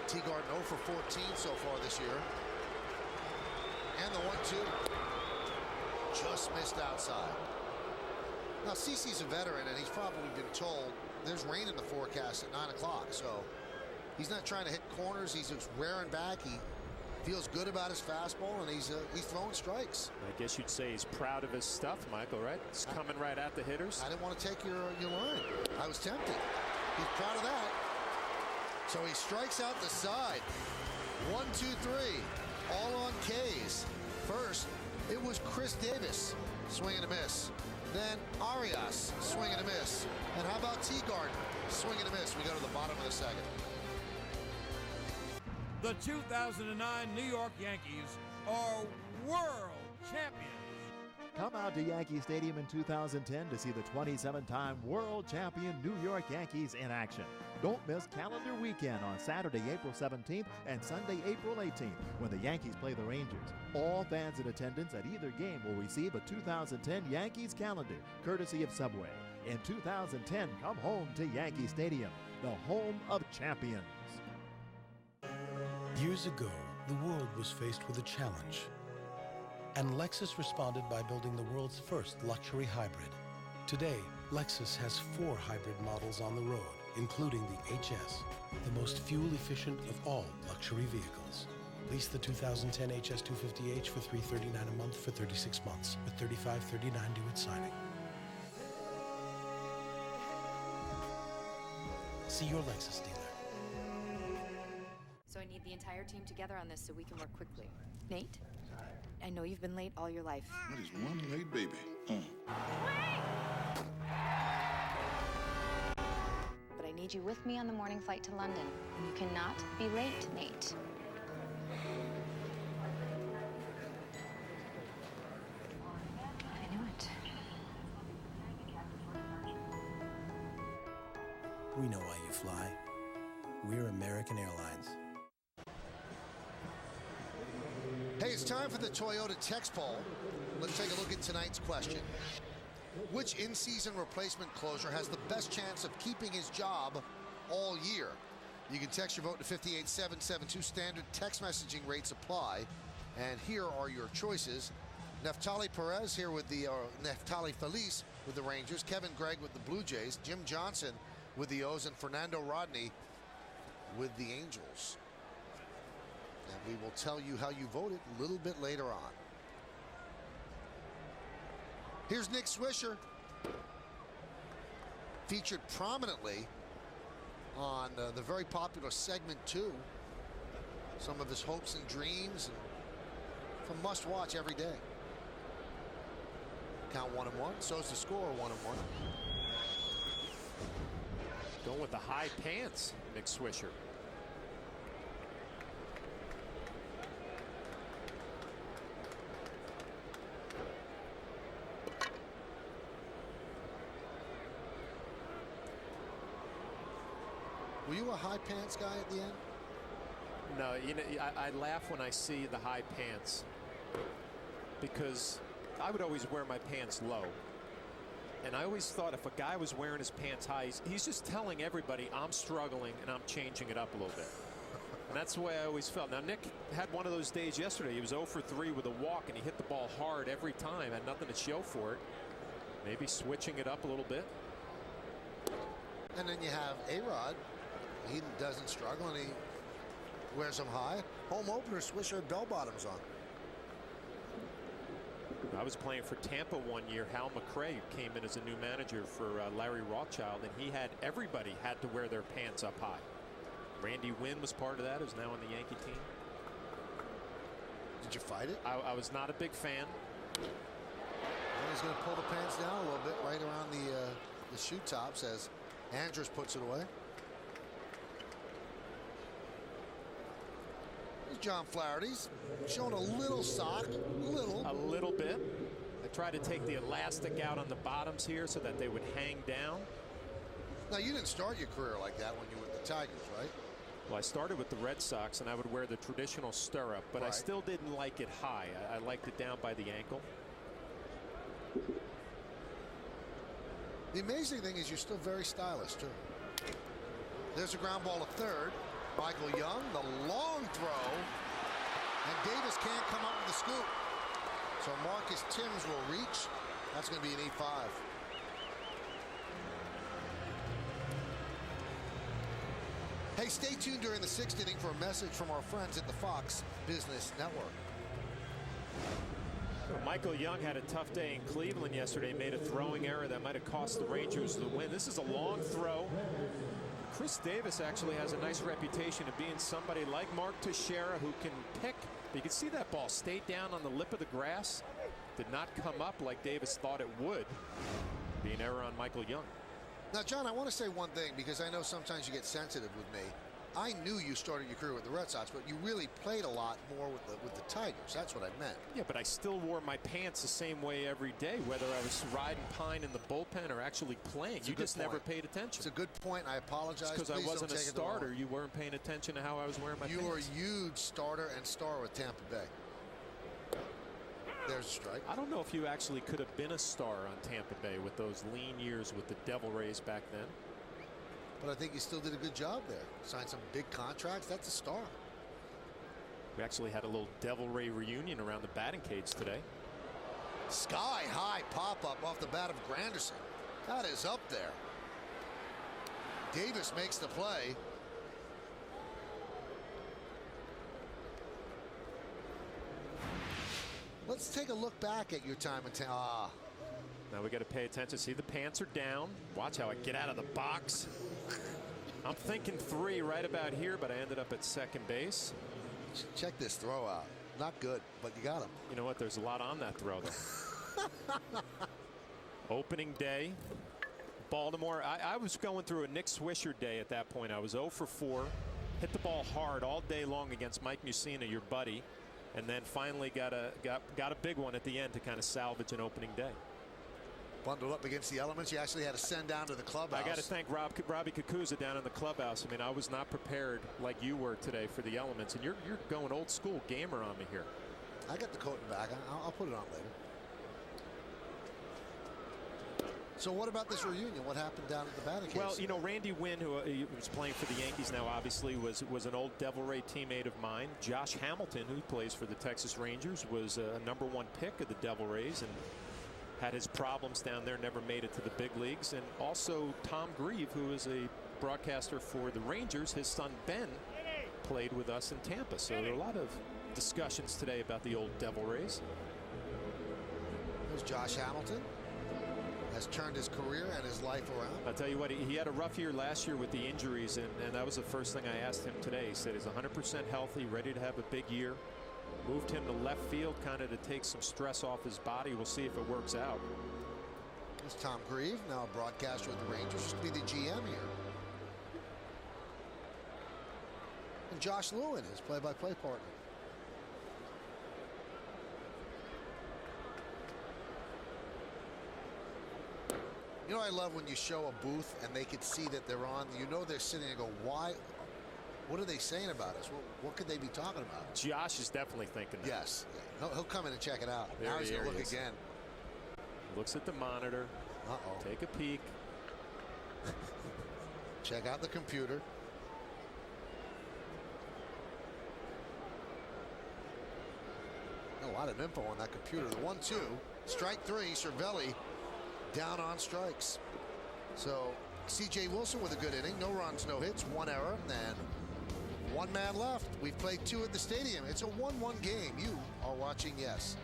Speaker 2: Teagarden 0 for 14 so far this year. And the 1-2. Just missed outside. Now, CeCe's a veteran, and he's probably been told there's rain in the forecast at 9 o'clock, so he's not trying to hit corners. He's just rearing back. He feels good about his fastball, and he's throwing strikes.
Speaker 3: I guess you'd say he's proud of his stuff, Michael, right? It's coming right at the hitters.
Speaker 2: I didn't want to take your line. I was tempted. He's proud of that. So he strikes out the side. 1, 2, 3. All on K's. First, it was Chris Davis. Swing and a miss. Then Arias, swing and a miss. And how about Teagarden? Swing and a miss. We go to the bottom of the second.
Speaker 17: The 2009 New York Yankees are world champions.
Speaker 18: Come out to Yankee Stadium in 2010 to see the 27-time world champion New York Yankees in action. Don't miss calendar weekend on Saturday, April 17th and Sunday, April 18th when the Yankees play the Rangers. All fans in attendance at either game will receive a 2010 Yankees calendar, courtesy of Subway. In 2010, come home to Yankee Stadium, the home of champions.
Speaker 5: Years ago, the world was faced with a challenge. And Lexus responded by building the world's first luxury hybrid. Today, Lexus has 4 hybrid models on the road, including the HS, the most fuel-efficient of all luxury vehicles. Lease the 2010 HS 250H for $339 a month for 36 months, with $35.39 due at signing. See your Lexus dealer.
Speaker 7: So I need the entire team together on this so we can work quickly. Nate? I know you've been late all your life.
Speaker 22: That is one late baby.
Speaker 7: But I need you with me on the morning flight to London. And you cannot be late, Nate. I knew it.
Speaker 5: We know why you fly. We're American Airlines.
Speaker 2: Hey, it's time for the Toyota text poll. Let's take a look at tonight's question. Which in-season replacement closer has the best chance of keeping his job all year? You can text your vote to 58772. Standard text messaging rates apply. And here are your choices. Neftali Perez here with the Neftali Feliz with the Rangers. Kevin Gregg with the Blue Jays. Jim Johnson with the O's. And Fernando Rodney with the Angels. And we will tell you how you voted a little bit later on. Here's Nick Swisher, featured prominently on the very popular segment 2. Some of his hopes and dreams, and from must watch every day. Count 1-1, so's the score 1-1.
Speaker 3: Going with the high pants, Nick Swisher.
Speaker 2: Were you a high pants guy at the end?
Speaker 3: No, you know, I laugh when I see the high pants because I would always wear my pants low. And I always thought if a guy was wearing his pants high, he's just telling everybody I'm struggling and I'm changing it up a little bit. And that's the way I always felt. Now, Nick had one of those days yesterday. He was 0 for 3 with a walk, and he hit the ball hard every time. Had nothing to show for it. Maybe switching it up a little bit.
Speaker 2: And then you have A-Rod. He doesn't struggle, and he wears them high. Home opener, Swisher bell bottoms on.
Speaker 3: I was playing for Tampa one year. Hal McRae came in as a new manager for Larry Rothschild, and everybody had to wear their pants up high. Randy Wynn was part of that, who's now on the Yankee team.
Speaker 2: Did you fight it?
Speaker 3: I was not a big fan.
Speaker 2: And he's going to pull the pants down a little bit right around the shoe tops as Andrus puts it away. Here's John Flaherty's showing a little sock, a little
Speaker 3: bit. I tried to take the elastic out on the bottoms here so that they would hang down.
Speaker 2: Now, you didn't start your career like that when you were with the Tigers, right?
Speaker 3: Well, I started with the Red Sox, and I would wear the traditional stirrup, but I still didn't like it high. I liked it down by the ankle.
Speaker 2: The amazing thing is you're still very stylish, too. There's a ground ball to third. Michael Young, the long throw. And Davis can't come up with the scoop. So Marcus Timms will reach. That's going to be an E5. Hey, stay tuned during the 6th inning for a message from our friends at the Fox Business Network.
Speaker 3: Michael Young had a tough day in Cleveland yesterday, made a throwing error that might have cost the Rangers the win. This is a long throw. Chris Davis actually has a nice reputation of being somebody like Mark Teixeira who can pick. You can see that ball stayed down on the lip of the grass. Did not come up like Davis thought it would. Be an error on Michael Young.
Speaker 2: Now, John, I want to say one thing because I know sometimes you get sensitive with me. I knew you started your career with the Red Sox, but you really played a lot more with the Tigers. That's what I meant.
Speaker 3: Yeah, but I still wore my pants the same way every day, whether I was riding pine in the bullpen or actually playing. You just never paid attention.
Speaker 2: It's a good point. I apologize.
Speaker 3: Because I wasn't a starter. You weren't paying attention to how I was wearing my pants.
Speaker 2: You were a huge starter and star with Tampa Bay. There's a strike.
Speaker 3: I don't know if you actually could have been a star on Tampa Bay with those lean years with the Devil Rays back then.
Speaker 2: But I think you still did a good job there. Signed some big contracts. That's a star.
Speaker 3: We actually had a little Devil Ray reunion around the batting cage today.
Speaker 2: Sky high pop-up off the bat of Granderson. That is up there. Davis makes the play. Let's take a look back at your time in town.
Speaker 3: Now we got to pay attention. See, the pants are down. Watch how I get out of the box. I'm thinking 3 right about here, but I ended up at second base.
Speaker 2: Check this throw out. Not good, but you got him.
Speaker 3: You know what? There's a lot on that throw, though. Opening day. Baltimore. I was going through a Nick Swisher day at that point. I was 0 for 4. Hit the ball hard all day long against Mike Mussina, your buddy. And then finally got a big one at the end to kind of salvage an opening day.
Speaker 2: Bundled up against the elements. You actually had to send down to the clubhouse.
Speaker 3: I got to thank Robbie Kakuza down in the clubhouse. I mean, I was not prepared like you were today for the elements, and you're going old school gamer on me here.
Speaker 2: I got the coat and back. I'll put it on later. So what about this reunion? What happened down at the batting cage?
Speaker 3: Well, you know, Randy Wynn, who was playing for the Yankees now, obviously was an old Devil Ray teammate of mine. Josh Hamilton, who plays for the Texas Rangers, was a #1 pick of the Devil Rays and had his problems down there, never made it to the big leagues. And also Tom Grieve, who is a broadcaster for the Rangers. His son Ben played with us in Tampa. So there are a lot of discussions today about the old Devil Rays.
Speaker 2: There's Josh Hamilton. Has turned his career and his life around.
Speaker 3: I'll tell you what, he had a rough year last year with the injuries, and that was the first thing I asked him today. He said he's 100% healthy, ready to have a big year. Moved him to left field kind of to take some stress off his body. We'll see if it works out.
Speaker 2: There's Tom Grieve, now a broadcaster with the Rangers, used to be the GM here. And Josh Lewin, his play-by-play partner. You know, I love when you show a booth and they could see that they're on. You know they're sitting and go, why? What are they saying about us? What could they be talking about?
Speaker 3: Josh is definitely thinking that.
Speaker 2: Yes. He'll come in and check it out. Now he's going to look again.
Speaker 3: Looks at the monitor.
Speaker 2: Uh-oh.
Speaker 3: Take a peek.
Speaker 2: Check out the computer. A lot of info on that computer. The 1-2. Strike 3. Cervelli down on strikes. So C.J. Wilson with a good inning. No runs, no hits, 1 error, and 1 man left. We've played 2 at the stadium. It's a 1-1 game. You are watching Yes.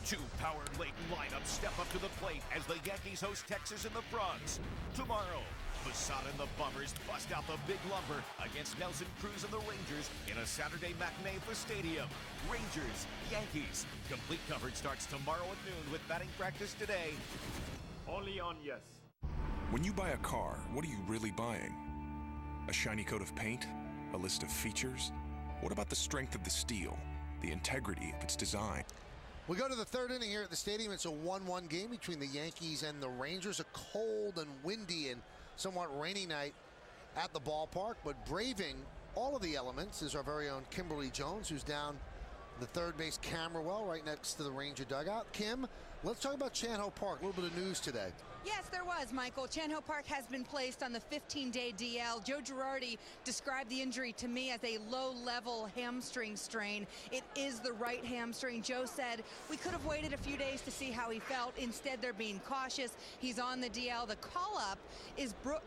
Speaker 8: 2 powered late lineups step up to the plate as the Yankees host Texas in the Frogs. Tomorrow, Posada and the Bummers bust out the big lumber against Nelson Cruz and the Rangers in a Saturday matinee at the stadium. Rangers, Yankees. Complete coverage starts tomorrow at noon with batting practice today. Only on Yes.
Speaker 23: When you buy a car, what are you really buying? A shiny coat of paint? A list of features? What about the strength of the steel? The integrity of its design?
Speaker 2: We go to the 3rd inning here at the stadium. It's a 1-1 game between the Yankees and the Rangers. A cold and windy and somewhat rainy night at the ballpark, but braving all of the elements is our very own Kimberly Jones, who's down the third base camera well right next to the Ranger dugout. Kim, let's talk about Chan Ho Park. A little bit of news today.
Speaker 9: Yes, there was, Michael. Chan Ho Park has been placed on the 15-day DL. Joe Girardi described the injury to me as a low-level hamstring strain. It is the right hamstring. Joe said we could have waited a few days to see how he felt. Instead, they're being cautious. He's on the DL. The call-up is Boone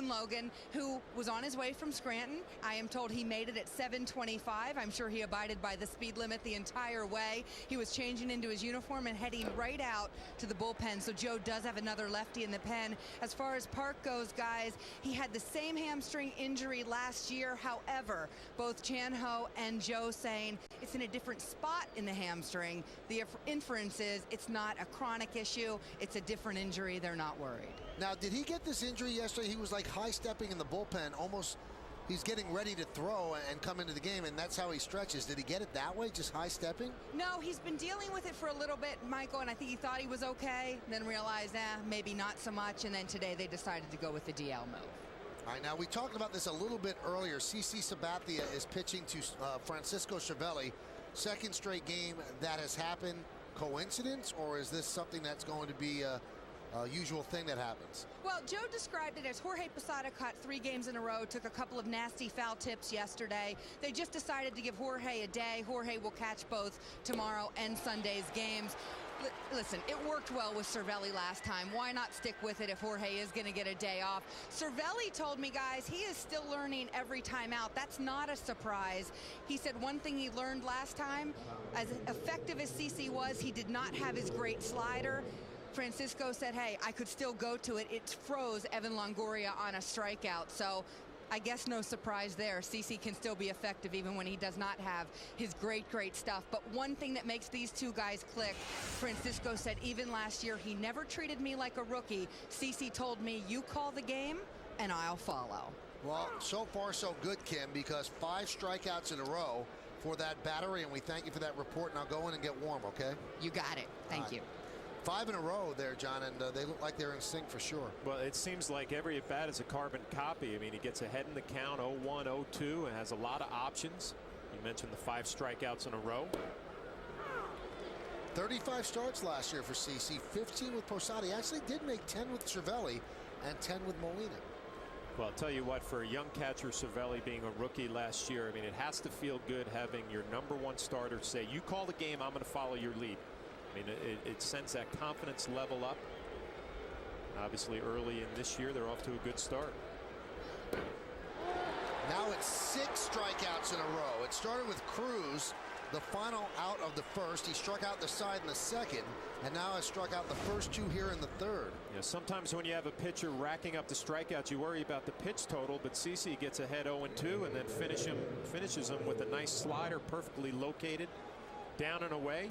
Speaker 9: Logan, who was on his way from Scranton. I am told he made it at 7:25. I'm sure he abided by the speed limit the entire way. He was changing into his uniform and heading right out to the bullpen, so Joe does have another lefty in the pen. As far as Park goes, guys, he had the same hamstring injury last year. However, both Chan Ho and Joe saying it's in a different spot in the hamstring. The inference is it's not a chronic issue, it's a different injury. They're not worried.
Speaker 2: Now, did he get this injury yesterday? He was like high-stepping in the bullpen, almost he's getting ready to throw and come into the game, and that's how he stretches. Did he get it that way, just high-stepping?
Speaker 9: No, he's been dealing with it for a little bit, Michael, and I think he thought he was okay, then realized, maybe not so much, and then today they decided to go with the DL move.
Speaker 2: All right, now we talked about this a little bit earlier. CC Sabathia is pitching to Francisco Cervelli. 2nd straight game that has happened. Coincidence, or is this something that's going to be a usual thing that happens?
Speaker 9: Well, Joe described it as Jorge Posada caught 3 games in a row, took a couple of nasty foul tips yesterday. They just decided to give Jorge a day. Jorge will catch both tomorrow and Sunday's games. Listen, it worked well with Cervelli last time. Why not stick with it if Jorge is going to get a day off? Cervelli told me, guys, he is still learning every time out. That's not a surprise. He said one thing he learned last time, as effective as CC was, he did not have his great slider. Francisco said, hey, I could still go to it. It froze Evan Longoria on a strikeout. So I guess no surprise there. CC can still be effective even when he does not have his great stuff. But one thing that makes these two guys click, Francisco said even last year, he never treated me like a rookie. CC told me, you call the game and I'll follow.
Speaker 2: Well, so far so good, Kim, because 5 strikeouts in a row for that battery, and we thank you for that report. Now go in and get warm, okay?
Speaker 9: You got it. Thank you.
Speaker 2: 5 in a row there, John, and they look like they're in sync for sure.
Speaker 3: Well, it seems like every at-bat is a carbon copy. I mean, he gets ahead in the count, 0-1, 0-2, and has a lot of options. You mentioned the 5 strikeouts in a row.
Speaker 2: 35 starts last year for CC, 15 with Posada. He actually did make 10 with Cervelli and 10 with Molina.
Speaker 3: Well, I'll tell you what, for a young catcher, Cervelli being a rookie last year, I mean, it has to feel good having your #1 starter say, you call the game, I'm going to follow your lead. I mean, it sends that confidence level up. Obviously, early in this year, they're off to a good start.
Speaker 2: Now it's 6 strikeouts in a row. It started with Cruz, the final out of the first. He struck out the side in the second, and now has struck out the first 2 here in the third.
Speaker 3: Yeah, sometimes when you have a pitcher racking up the strikeouts, you worry about the pitch total, but CC gets ahead 0-2 and then finishes him with a nice slider, perfectly located, down and away.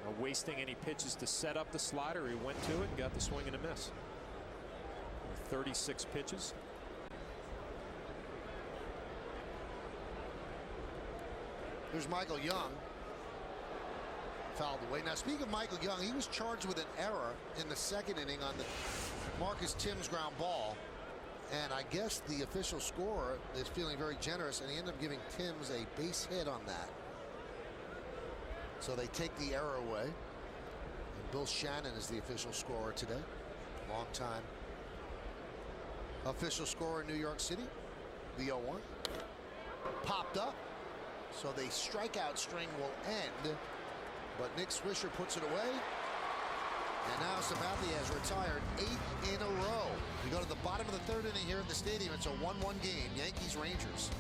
Speaker 3: Not wasting any pitches to set up the slider. He went to it and got the swing and a miss. 36 pitches.
Speaker 2: Here's Michael Young. Fouled away. Now, speaking of Michael Young, he was charged with an error in the second inning on the Marcus Timms ground ball. And I guess the official scorer is feeling very generous, and he ended up giving Timms a base hit on that. So they take the error away. And Bill Shannon is the official scorer today. Long time official scorer in New York City. The 0-1. Popped up. so the strikeout string will end. But Nick Swisher puts it away. And now Sabathia has retired 8 in a row. We go to the bottom of the 3rd inning here at the stadium. It's a 1-1 game, Yankees-Rangers.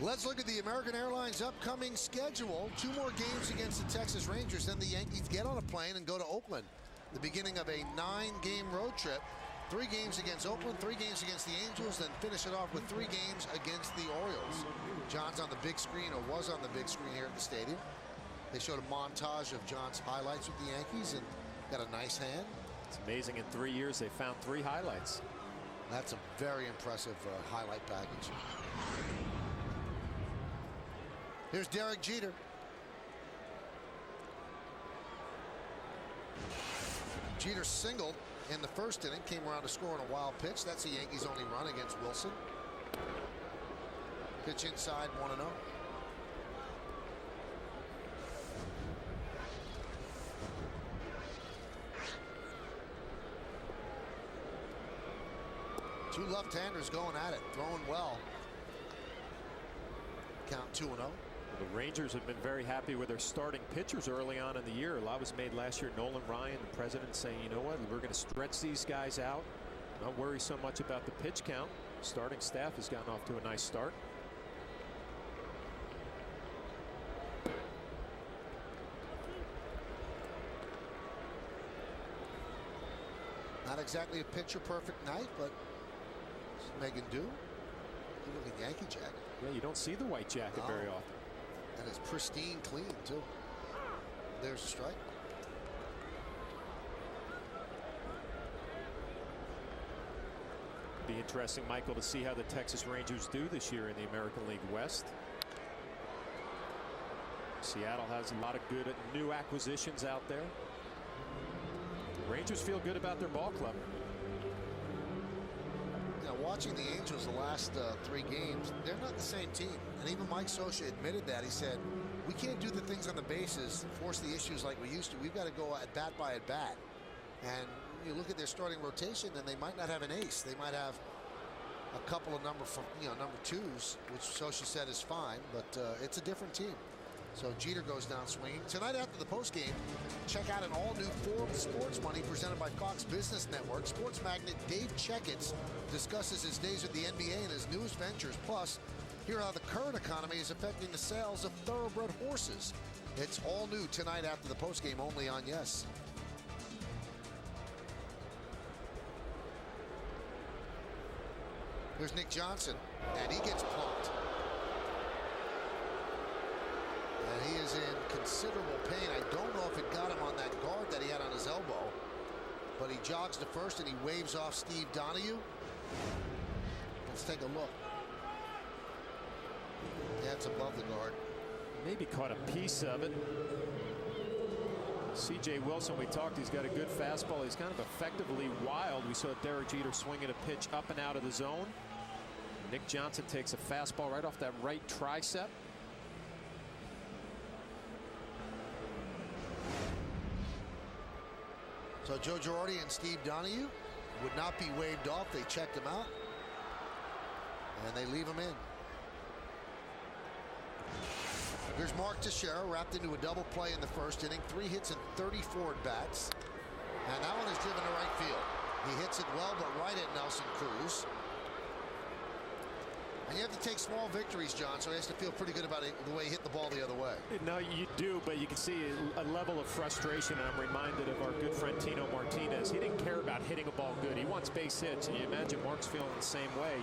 Speaker 2: Let's look at the American Airlines upcoming schedule. 2 more games against the Texas Rangers. Then the Yankees get on a plane and go to Oakland. The beginning of a 9-game road trip. 3 games against Oakland, 3 games against the Angels, then finish it off with 3 games against the Orioles. John's on the big screen, or was on the big screen here at the stadium. They showed a montage of John's highlights with the Yankees and got a nice hand.
Speaker 3: It's amazing. In 3 years, they found 3 highlights.
Speaker 2: That's a very impressive highlight package. Here's Derek Jeter. Jeter singled in the 1st inning, came around to score on a wild pitch. That's the Yankees' only run against Wilson. Pitch inside, 1-0. Two left-handers going at it, throwing well. Count 2-0.
Speaker 3: The Rangers have been very happy with their starting pitchers early on in the year. A lot was made last year. Nolan Ryan, the president, saying, you know what, we're going to stretch these guys out. Not worry so much about the pitch count. Starting staff has gotten off to a nice start.
Speaker 2: Not exactly a picture perfect night, but Megan do. Good looking Yankee jacket.
Speaker 3: Yeah, you don't see the white jacket very often.
Speaker 2: And it's pristine clean too. There's a strike.
Speaker 3: Be interesting, Michael, to see how the Texas Rangers do this year in the American League West. Seattle has a lot of good new acquisitions out there. Rangers feel good about their ball club.
Speaker 2: You know, watching the Angels the last 3 games, they're not the same team. And even Mike Scioscia admitted that. He said, we can't do the things on the bases, force the issues like we used to. We've got to go at bat by at bat. And you look at their starting rotation, and they might not have an ace. They might have a couple of number 2s, which Scioscia said is fine, but it's a different team. So Jeter goes down swinging. Tonight after the postgame, check out an all-new Forbes Sports Money presented by Fox Business Network. Sports magnate Dave Checketts discusses his days with the NBA and his newest ventures. Plus, hear how the current economy is affecting the sales of thoroughbred horses. It's all new tonight after the postgame, only on Yes. Here's Nick Johnson, and he gets plumped. And he is in considerable pain. I don't know if it got him on that guard that he had on his elbow, but he jogs to first and he waves off Steve Donahue. Let's take a look. That's above the guard.
Speaker 3: Maybe caught a piece of it. C.J. Wilson, we talked, he's got a good fastball. He's kind of effectively wild. We saw Derek Jeter swinging a pitch up and out of the zone. Nick Johnson takes a fastball right off that right tricep.
Speaker 2: So Joe Girardi and Steve Donahue would not be waved off. They checked him out, and they leave him in. Here's Mark Teixeira, wrapped into a double play in the 1st inning. 3 hits and 34 at-bats. And that one is driven to right field. He hits it well, but right at Nelson Cruz. And you have to take small victories, John, so he has to feel pretty good about it, the way he hit the ball the other way.
Speaker 3: No, you do, but you can see a level of frustration. I'm reminded of our good friend Tino Martinez. He didn't care about hitting a ball good. He wants base hits, and you imagine Mark's feeling the same way.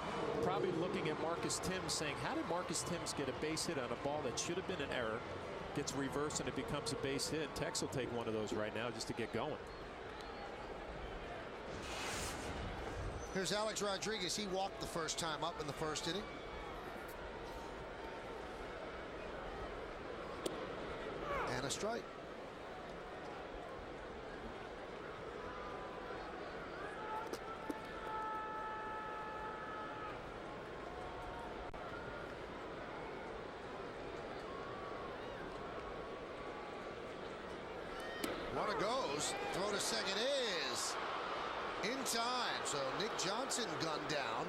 Speaker 3: Probably looking at Marcus Timms saying, how did Marcus Timms get a base hit on a ball that should have been an error, gets reversed, and it becomes a base hit? Tex will take one of those right now just to get going.
Speaker 2: Here's Alex Rodriguez. He walked the first time up in the 1st inning. And a strike. Runner goes. Throw to second is in time. So Nick Johnson gunned down.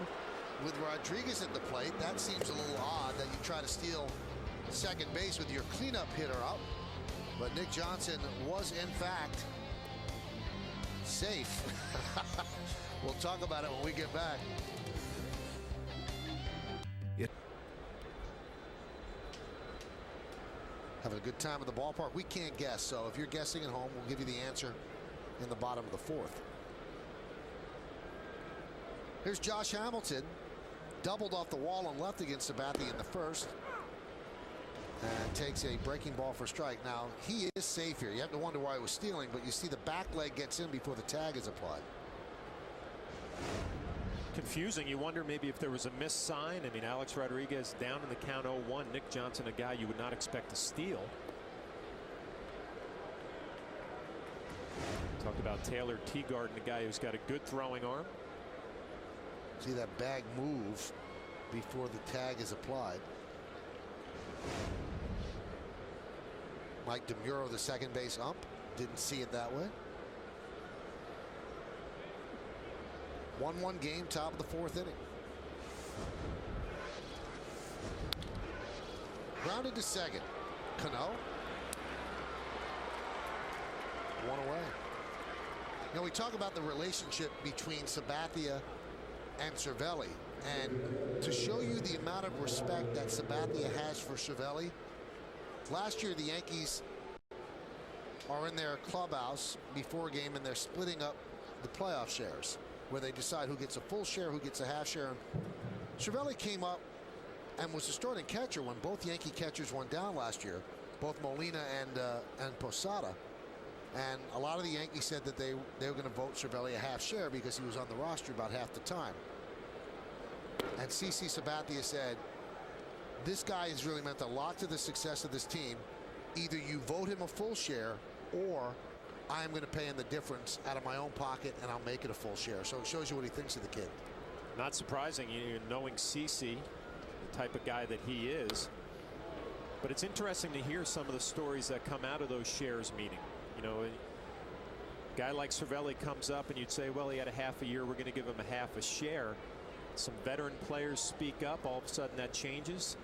Speaker 2: with Rodriguez at the plate. That seems a little odd that you try to steal second base with your cleanup hitter up. But Nick Johnson was, in fact, safe. We'll talk about it when we get back. Having a good time at the ballpark. We can't guess, so if you're guessing at home, we'll give you the answer in the bottom of the fourth. Here's Josh Hamilton. Doubled off the wall and left against Sabathia in the first. And takes a breaking ball for strike. Now, he is safe here. You have to wonder why he was stealing, but you see the back leg gets in before the tag is applied.
Speaker 3: Confusing. You wonder maybe if there was a missed sign. I mean, Alex Rodriguez down in the count 0-1. Nick Johnson, a guy you would not expect to steal. Talked about Taylor Teagarden, a guy who's got a good throwing arm.
Speaker 2: See that bag move before the tag is applied. Mike DeMuro, the second base ump, didn't see it that way. 1-1 game, top of the fourth inning. Grounded to second. Cano. One away. Now we talk about the relationship between Sabathia and Cervelli, and to show you the amount of respect that Sabathia has for Cervelli, last year the Yankees are in their clubhouse before a game and they're splitting up the playoff shares, where they decide who gets a full share, who gets a half share. And Cervelli came up and was the starting catcher when both Yankee catchers went down last year, both Molina and Posada. And a lot of the Yankees said that they were going to vote Cervelli a half share because he was on the roster about half the time. And CC Sabathia said, this guy has really meant a lot to the success of this team. Either you vote him a full share, or I'm going to pay him the difference out of my own pocket and I'll make it a full share. So it shows you what he thinks of the kid.
Speaker 3: Not surprising, knowing CC, the type of guy that he is. But it's interesting to hear some of the stories that come out of those shares meeting. You know, a guy like Cervelli comes up and you'd say, well, he had a half a year, we're going to give him a half a share. Some veteran players speak up, all of a sudden that changes.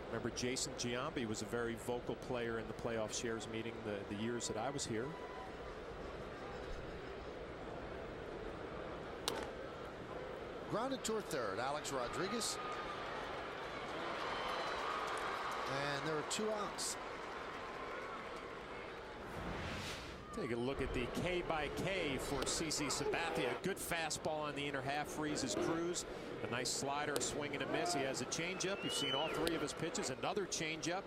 Speaker 3: Remember, Jason Giambi was a very vocal player in the playoff shares meeting the years that I was here.
Speaker 2: Grounded toward third, Alex Rodriguez. And there are 2 outs.
Speaker 3: Take a look at the K by K for CC Sabathia. Good fastball on the inner half, freezes Cruz. A nice slider, a swing and a miss. He has a changeup. You've seen all 3 of his pitches. Another changeup.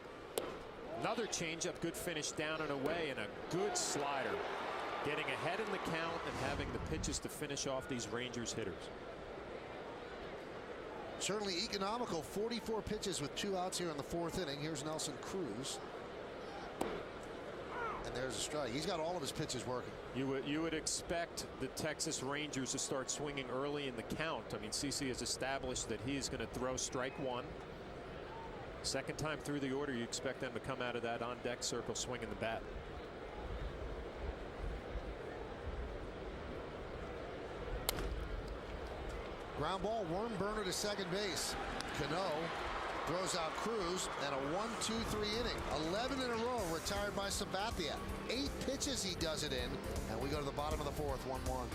Speaker 3: Another changeup. Good finish down and away, and a good slider. Getting ahead in the count and having the pitches to finish off these Rangers hitters.
Speaker 2: Certainly economical. 44 pitches with 2 outs here in the fourth inning. Here's Nelson Cruz. And there's a strike. He's got all of his pitches working.
Speaker 3: You would expect the Texas Rangers to start swinging early in the count. I mean, CC has established that he is going to throw strike 1. Second time through the order, you expect them to come out of that on deck circle swinging the bat.
Speaker 2: Ground ball, worm burner to second base. Cano throws out Cruz, and a 1-2-3 inning. 11 in a row retired by Sabathia. 8 pitches he does it in, and we go to the bottom of the fourth, 1-1.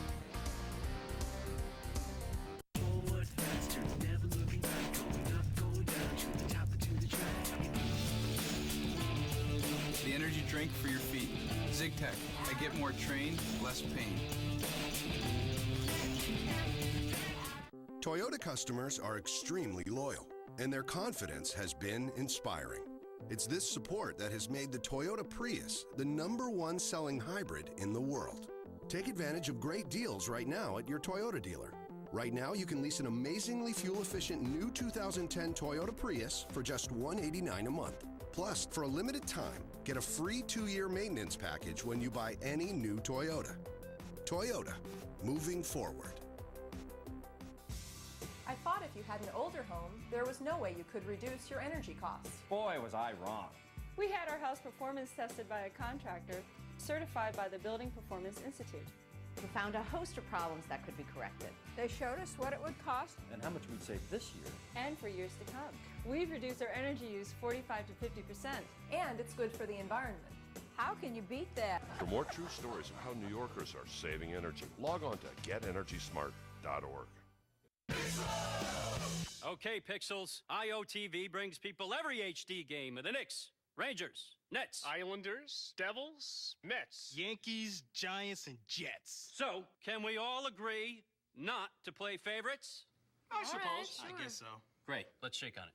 Speaker 10: The energy drink for your feet. ZigTech. I get more train, less pain.
Speaker 12: Toyota customers are extremely loyal, and their confidence has been inspiring. It's this support that has made the Toyota Prius the #1 selling hybrid in the world. Take advantage of great deals right now at your Toyota dealer. Right now, you can lease an amazingly fuel-efficient new 2010 Toyota Prius for just $189 a month. Plus, for a limited time, get a free 2-year maintenance package when you buy any new Toyota. Toyota, moving forward.
Speaker 13: I thought if you had an older home, there was no way you could reduce your energy costs.
Speaker 14: Boy, was I wrong.
Speaker 15: We had our house performance tested by a contractor certified by the Building Performance Institute.
Speaker 14: They found a host of problems that could be corrected.
Speaker 15: They showed us what it would cost
Speaker 16: and how much we'd save this year.
Speaker 13: And for years to come. We've reduced our energy use 45 to 50%.
Speaker 14: And it's good for the environment.
Speaker 15: How can you beat that?
Speaker 19: For more true stories of how New Yorkers are saving energy, log on to getenergysmart.org.
Speaker 20: Okay, Pixels. IOTV brings people every HD game of the Knicks, Rangers, Nets,
Speaker 26: Islanders, Devils, Mets,
Speaker 27: Yankees, Giants, and Jets.
Speaker 20: So, can we all agree not to play favorites?
Speaker 26: I suppose.
Speaker 13: Right, sure.
Speaker 27: I guess so.
Speaker 20: Great. Let's shake on it.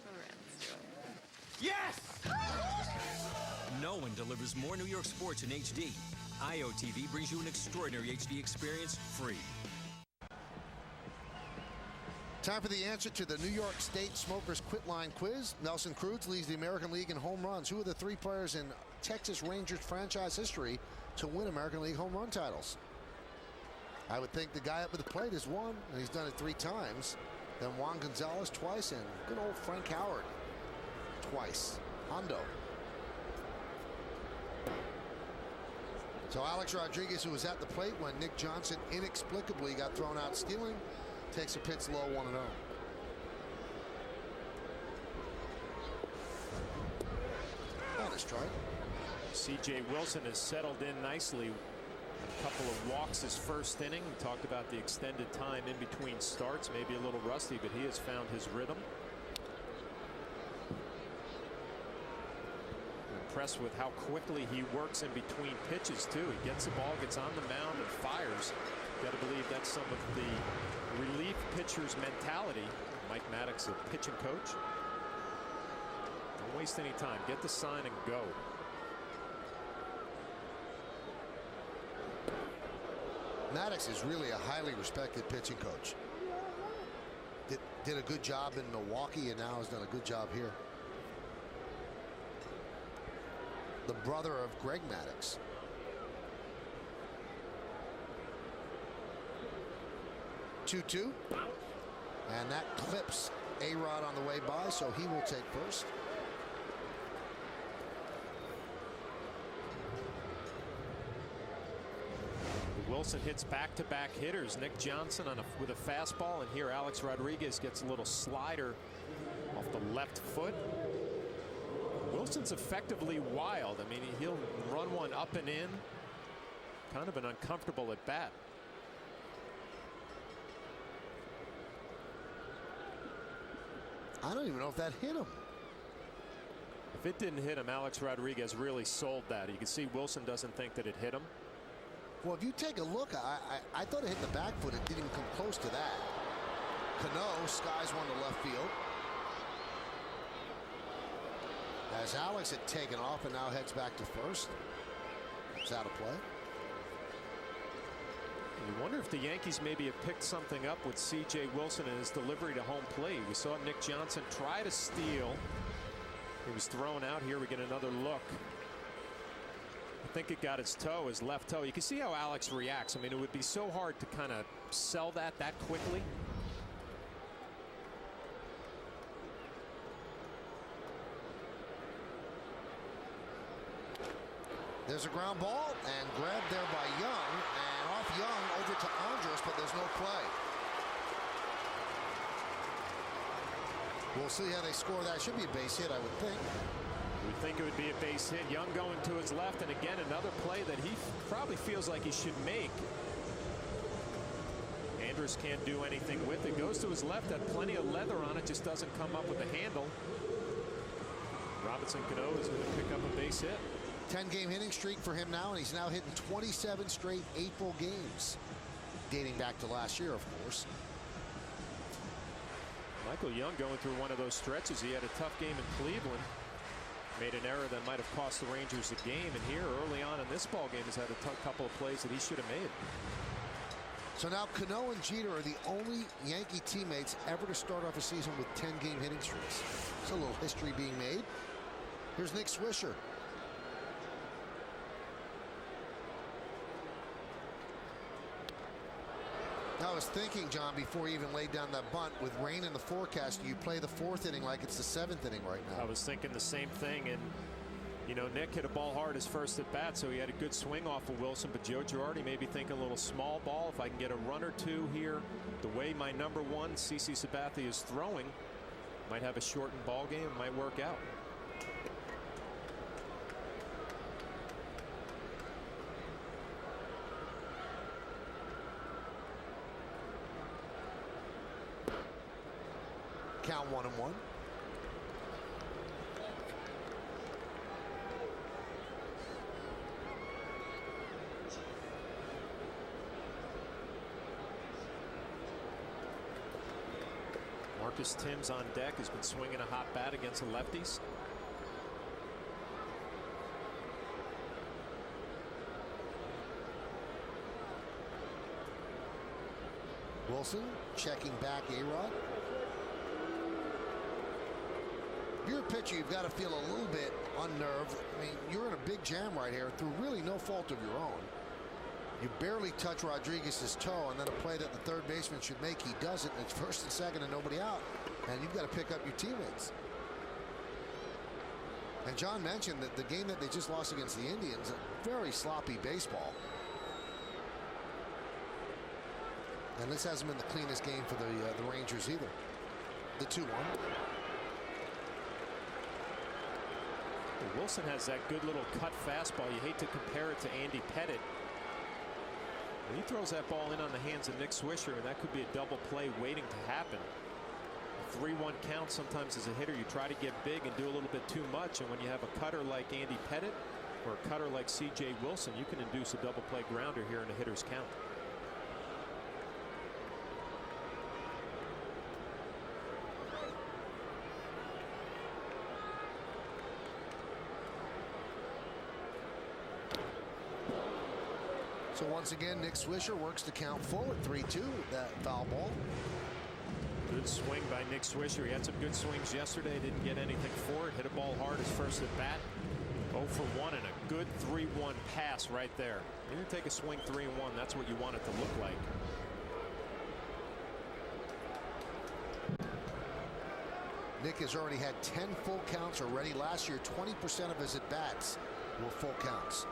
Speaker 13: All right, let's do it.
Speaker 20: Yes!
Speaker 28: No one delivers more New York sports in HD. IOTV brings you an extraordinary HD experience free.
Speaker 2: Time for the answer to the New York State Smokers Quit Line Quiz. Nelson Cruz leads the American League in home runs. Who are the 3 players in Texas Rangers franchise history to win American League home run titles? I would think the guy up at the plate is one, and he's done it 3 times. Then Juan Gonzalez twice, and good old Frank Howard twice. Hondo. So Alex Rodriguez, who was at the plate when Nick Johnson inexplicably got thrown out stealing, takes a pitch low, 1-0. On a strike.
Speaker 3: C.J. Wilson has settled in nicely. A couple of walks his first inning. We talked about the extended time in between starts. Maybe a little rusty, but he has found his rhythm. Impressed with how quickly he works in between pitches, too. He gets the ball, gets on the mound, and fires. Got to believe that's some of the relief pitcher's mentality. Mike Maddox, a pitching coach. Don't waste any time. Get the sign and go.
Speaker 2: Maddox is really a highly respected pitching coach. Did a good job in Milwaukee and now has done a good job here. The brother of Greg Maddox. Two-two. And that clips A-Rod on the way by, so he will take first.
Speaker 3: Wilson hits back-to-back hitters. Nick Johnson with a fastball, and here Alex Rodriguez gets a little slider off the left foot. Wilson's effectively wild. I mean, he'll run one up and in. Kind of an uncomfortable at bat.
Speaker 2: I don't even know if that hit him.
Speaker 3: If it didn't hit him, Alex Rodriguez really sold that. You can see Wilson doesn't think that it hit him.
Speaker 2: Well, if you take a look, I thought it hit the back foot. It didn't even come close to that. Cano skies one to left field. As Alex had taken off and now heads back to first. It's out of play.
Speaker 3: You wonder if the Yankees maybe have picked something up with C.J. Wilson and his delivery to home plate. We saw Nick Johnson try to steal. He was thrown out. Here we get another look. I think it got his toe, his left toe. You can see how Alex reacts. I mean, it would be so hard to kind of sell that quickly.
Speaker 2: There's a ground ball and grabbed there by Young, and off Young over to Andrus, but there's no play. We'll see how they score that. Should be a base hit, I would think.
Speaker 3: We think it would be a base hit. Young going to his left, and again another play that he probably feels like he should make. Andrus can't do anything with it. Goes to his left, had plenty of leather on it, just doesn't come up with the handle. Robinson Cano is going to pick up a base hit.
Speaker 2: 10-game hitting streak for him now, and he's now hitting 27 straight April games, dating back to last year, of course.
Speaker 3: Michael Young going through one of those stretches. He had a tough game in Cleveland. Made an error that might have cost the Rangers the game, and here early on in this ball game has had a couple of plays that he should have made.
Speaker 2: So now Cano and Jeter are the only Yankee teammates ever to start off a season with 10-game hitting streaks. There's a little history being made. Here's Nick Swisher. I was thinking, John, before you even laid down that bunt, with rain in the forecast, you play the 4th inning like it's the 7th inning right now.
Speaker 3: I was thinking the same thing, and You know, Nick hit a ball hard his first at bat, so he had a good swing off of Wilson, but Joe Girardi maybe thinking a little small ball. If I can get a run or two here, the way my number one, CC Sabathia, is throwing, might have a shortened ball game, might work out.
Speaker 2: Count 1-1.
Speaker 3: Marcus Timms on deck, has been swinging a hot bat against the lefties.
Speaker 2: Wilson checking back A-Rod. If you're a pitcher, you've got to feel a little bit unnerved. I mean, you're in a big jam right here through really no fault of your own. You barely touch Rodriguez's toe, and then a play that the third baseman should make, he doesn't. It's first and second and nobody out, and you've got to pick up your teammates. And John mentioned that the game that they just lost against the Indians, a very sloppy baseball. And this hasn't been the cleanest game for the Rangers either. The 2-1.
Speaker 3: Wilson has that good little cut fastball. You hate to compare it to Andy Pettit. He throws that ball in on the hands of Nick Swisher, and that could be a double play waiting to happen. A 3-1 count, sometimes as a hitter you try to get big and do a little bit too much, and when you have a cutter like Andy Pettit or a cutter like C.J. Wilson, you can induce a double play grounder here in a hitter's count.
Speaker 2: So once again, Nick Swisher works the count full at 3-2 with that foul ball.
Speaker 3: Good swing by Nick Swisher. He had some good swings yesterday, didn't get anything for it. Hit a ball hard his first at bat. 0 for 1 and a good 3-1 pass right there. You didn't take a swing 3-1. That's what you want it to look like.
Speaker 2: Nick has already had 10 full counts already. Last year, 20% of his at bats were full counts.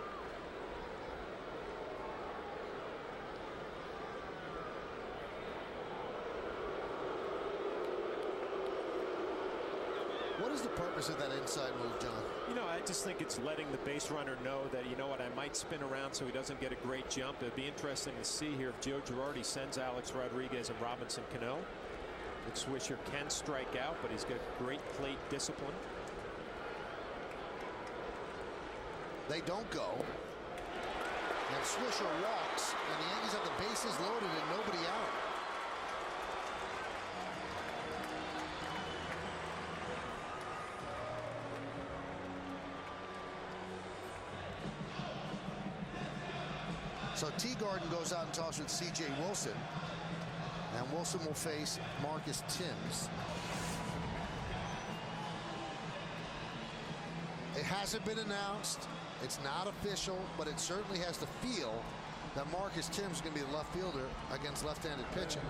Speaker 2: What is the purpose of that inside move, John?
Speaker 3: You know, I just think it's letting the base runner know that, you know what, I might spin around so he doesn't get a great jump. It'd be interesting to see here if Joe Girardi sends Alex Rodriguez and Robinson Cano. Nick Swisher can strike out, but he's got great plate discipline.
Speaker 2: They don't go. And Swisher walks, and the Yankees have the bases loaded and nobody out. So Teagarden goes out and talks with C.J. Wilson, and Wilson will face Marcus Timms. It hasn't been announced. It's not official, but it certainly has the feel that Marcus Timms is going to be the left fielder against left-handed pitching.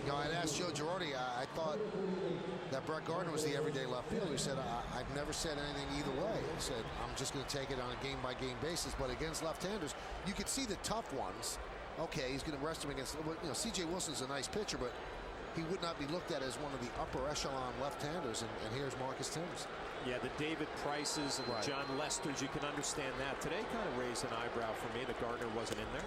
Speaker 2: You know, I'd asked Joe Girardi, I thought that Brett Gardner was the everyday left fielder. He said, I've never said anything either way. He said, I'm just going to take it on a game-by-game basis. But against left-handers, you could see the tough ones. Okay, he's going to rest him against, you know, C.J. Wilson's a nice pitcher, but he would not be looked at as one of the upper echelon left-handers. And here's Marcus Timms.
Speaker 3: Yeah, the David Prices and the John Lesters, you can understand that. Today kind of raised an eyebrow for me that Gardner wasn't in there.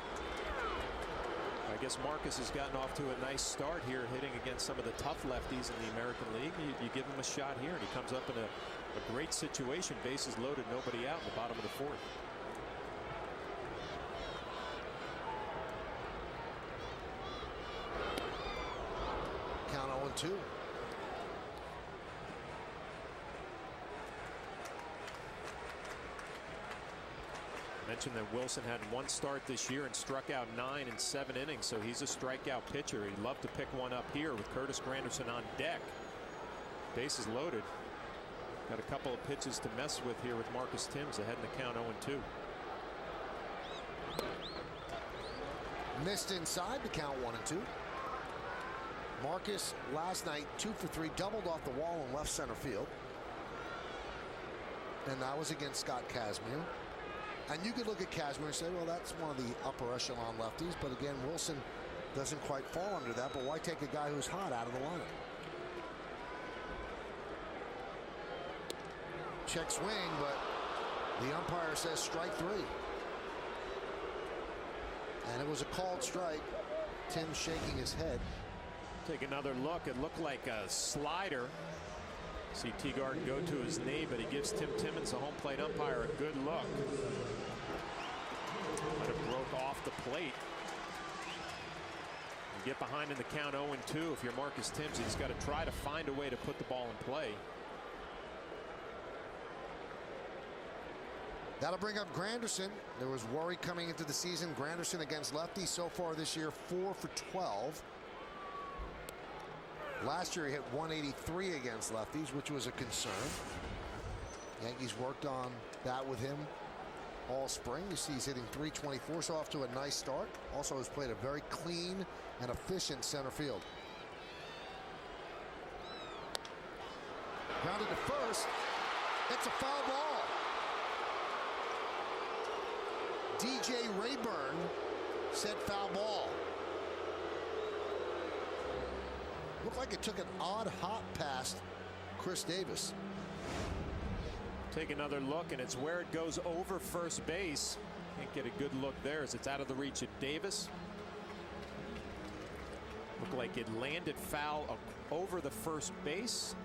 Speaker 3: I guess Marcus has gotten off to a nice start here, hitting against some of the tough lefties in the American League. You give him a shot here, and he comes up in a great situation. Bases loaded, nobody out in the bottom of the fourth.
Speaker 2: Count 0-2.
Speaker 3: Mentioned that Wilson had one start this year and struck out 9 in 7 innings, so he's a strikeout pitcher. He'd love to pick one up here with Curtis Granderson on deck. Bases loaded. Got a couple of pitches to mess with here with Marcus Timms ahead in the count 0-2.
Speaker 2: Missed inside the count 1-2. Marcus last night 2 for 3, doubled off the wall in left center field. and that was against Scott Kazmir. And you could look at Kazmir and say, well, that's one of the upper echelon lefties. But again, Wilson doesn't quite fall under that. But why take a guy who's hot out of the lineup? Check swing, but the umpire says strike 3. And it was a called strike. Tim shaking his head.
Speaker 3: Take another look. It looked like a slider. See Teagarden go to his knee, but he gives Tim Timmons, the home plate umpire, a good look. Might have broke off the plate. You get behind in the count 0-2. If you're Marcus Timms, he's got to try to find a way to put the ball in play.
Speaker 2: That'll bring up Granderson. There was worry coming into the season. Granderson against lefties so far this year, 4 for 12. Last year he hit 183 against lefties, which was a concern. Yankees worked on that with him all spring. You see he's hitting 324, so off to a nice start. Also has played a very clean and efficient center field. Grounded to first. It's a foul ball. DJ Rayburn said foul ball. Looked like it took an odd hop past Chris Davis.
Speaker 3: Take another look, and it's where it goes over first base. Can't get a good look there as it's out of the reach of Davis. Looked like it landed foul over the first base.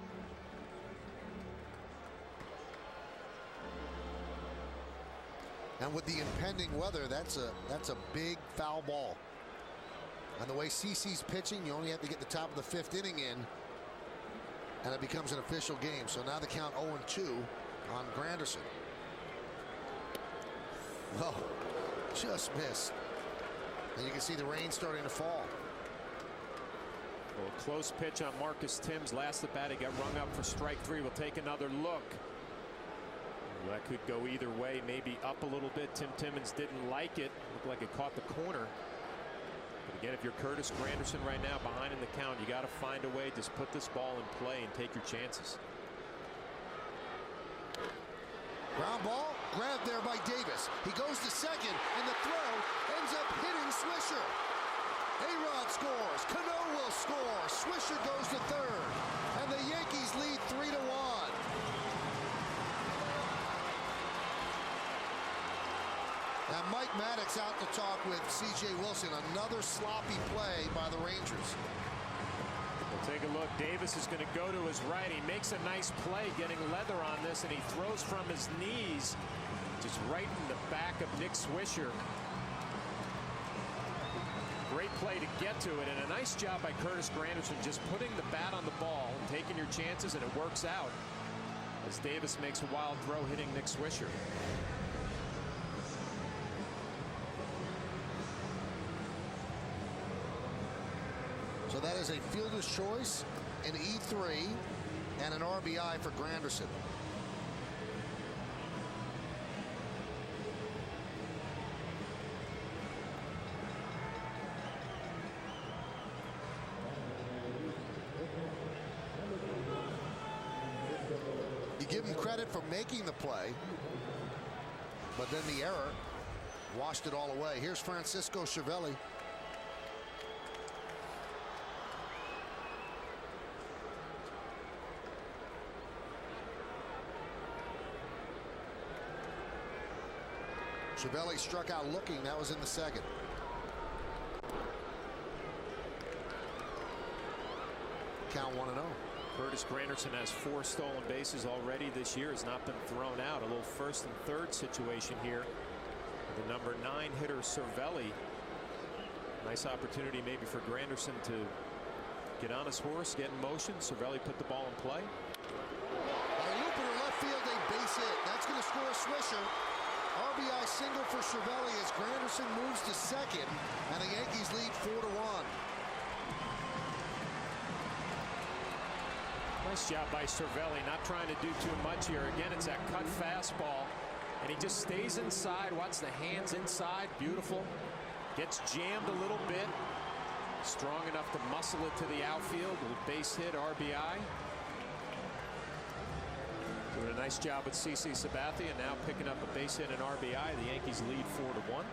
Speaker 2: And with the impending weather, that's a big foul ball. And the way CC's pitching, you only have to get the top of the 5th inning in, and it becomes an official game. So now the count 0-2 on Granderson. Oh, just missed. And you can see the rain starting to fall.
Speaker 3: Well, a close pitch on Marcus Timms. Last at bat, he got rung up for strike 3. We'll take another look. Well, that could go either way, maybe up a little bit. Tim Timmons didn't like it. Looked like it caught the corner. But again, if you're Curtis Granderson right now behind in the count, you got to find a way to put this ball in play and take your chances.
Speaker 2: Ground ball grabbed there by Davis. He goes to second, and the throw ends up hitting Swisher. A-Rod scores. Cano will score. Swisher goes to third, and the Yankees lead 3-1. Now Mike Maddox out to talk with C.J. Wilson. Another sloppy play by the Rangers.
Speaker 3: We'll take a look. Davis is going to go to his right. He makes a nice play getting leather on this, and he throws from his knees just right in the back of Nick Swisher. Great play to get to it, and a nice job by Curtis Granderson just putting the bat on the ball and taking your chances, and it works out as Davis makes a wild throw hitting Nick Swisher.
Speaker 2: So that is a fielder's choice, an E3, and an RBI for Granderson. You give him credit for making the play, but then the error washed it all away. Here's Francisco Cervelli. Cervelli struck out looking. That was in the second. Count 1-0.
Speaker 3: Curtis Granderson has 4 stolen bases already this year. Has not been thrown out. A little first and third situation here. The number 9 hitter Cervelli. Nice opportunity maybe for Granderson to get on his horse, get in motion. Cervelli put the ball in play.
Speaker 2: A loop in left field, a base hit. That's going to score a Swisher. RBI single for Cervelli as Granderson moves to second, and the Yankees lead 4-1.
Speaker 3: Nice job by Cervelli, not trying to do too much here. Again, it's that cut fastball, and he just stays inside. Watch the hands inside. Beautiful. Gets jammed a little bit. Strong enough to muscle it to the outfield. A little base hit, RBI. a nice job with CC Sabathia, now picking up a base hit and RBI. The Yankees lead 4-1.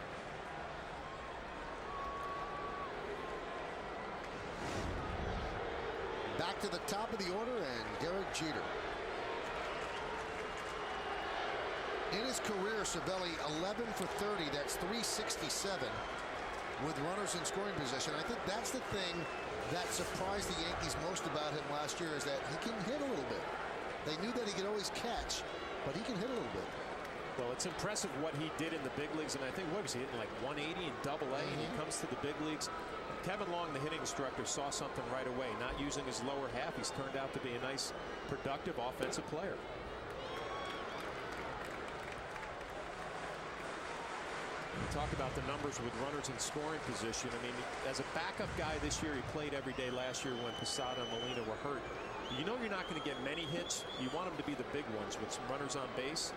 Speaker 2: Back to the top of the order, and Derek Jeter. In his career, Cervelli 11 for 30. That's 367 with runners in scoring position. I think that's the thing that surprised the Yankees most about him last year, is that he can hit a little bit. They knew that he could always catch, but he can hit a little bit.
Speaker 3: Well, it's impressive what he did in the big leagues, and I think, what was he hitting, like 180 in Double-A, and he comes to the big leagues. Kevin Long, the hitting instructor, saw something right away. Not using his lower half, he's turned out to be a nice, productive offensive player. We talk about the numbers with runners in scoring position. I mean, as a backup guy this year, he played every day last year when Posada and Molina were hurt. You know you're not going to get many hits. You want them to be the big ones with some runners on base.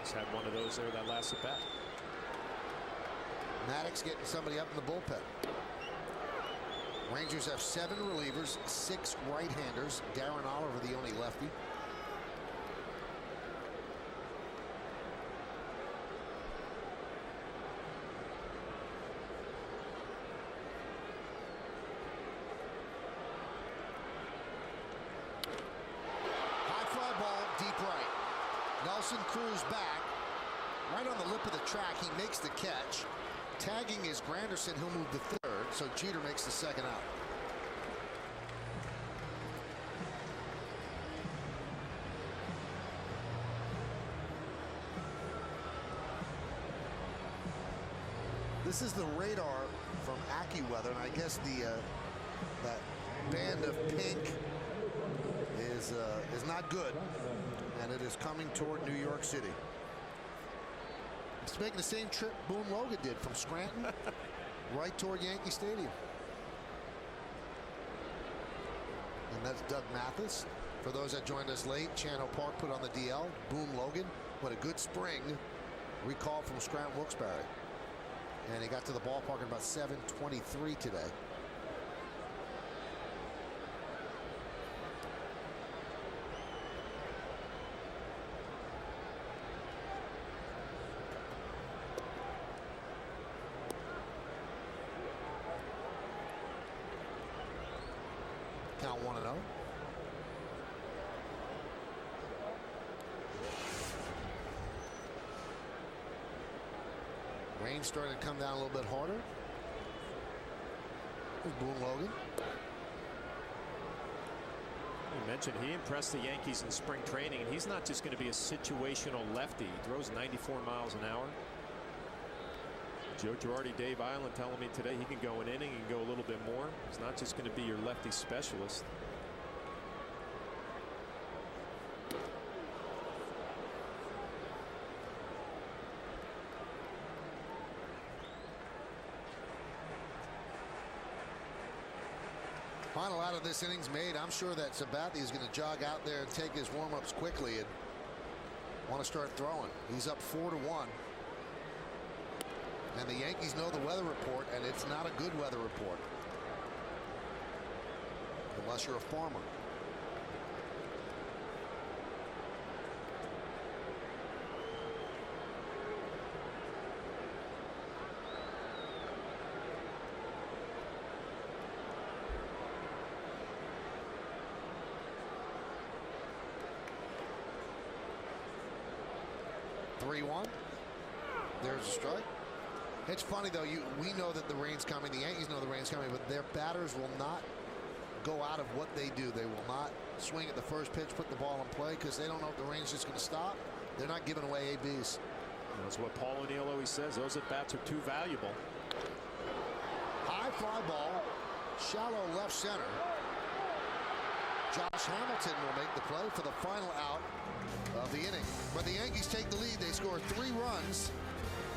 Speaker 3: He's had one of those there that last at bat.
Speaker 2: Maddox getting somebody up in the bullpen. Rangers have 7 relievers, 6 right-handers. Darren Oliver, the only lefty. Nelson Cruz back right on the lip of the track. He makes the catch. Tagging is Granderson. He'll move to third, so Jeter makes the second out. This is the radar from AccuWeather, and I guess the that band of pink is not good. And it is coming toward New York City. It's making the same trip Boone Logan did from Scranton right toward Yankee Stadium. And that's Doug Mathis. For those that joined us late, Channel Park put on the DL. Boone Logan, what a good spring. Recall from Scranton Wilkes-Barre. And he got to the ballpark at about 7:23 today. Count 1-0. Rain starting to come down a little bit harder. Here's Boone Logan.
Speaker 3: You mentioned he impressed the Yankees in spring training, and he's not just going to be a situational lefty. He throws 94 miles an hour. Joe Girardi, Dave Island telling me today he can go an inning and go a little bit more. He's not just going to be your lefty specialist.
Speaker 2: Final out of this inning's made. I'm sure that Sabathia is going to jog out there and take his warm-ups quickly and want to start throwing. He's up 4-1. And the Yankees know the weather report, and it's not a good weather report. Unless you're a farmer. There's a strike. It's funny though, we know that the rain's coming, the Yankees know the rain's coming, but their batters will not go out of what they do. They will not swing at the first pitch, put the ball in play, because they don't know if the rain's just going to stop. They're not giving away ABs.
Speaker 3: That's what Paul O'Neill always says. Those at bats are too valuable.
Speaker 2: High fly ball, shallow left center. Josh Hamilton will make the play for the final out of the inning. But the Yankees take the lead. They score 3 runs.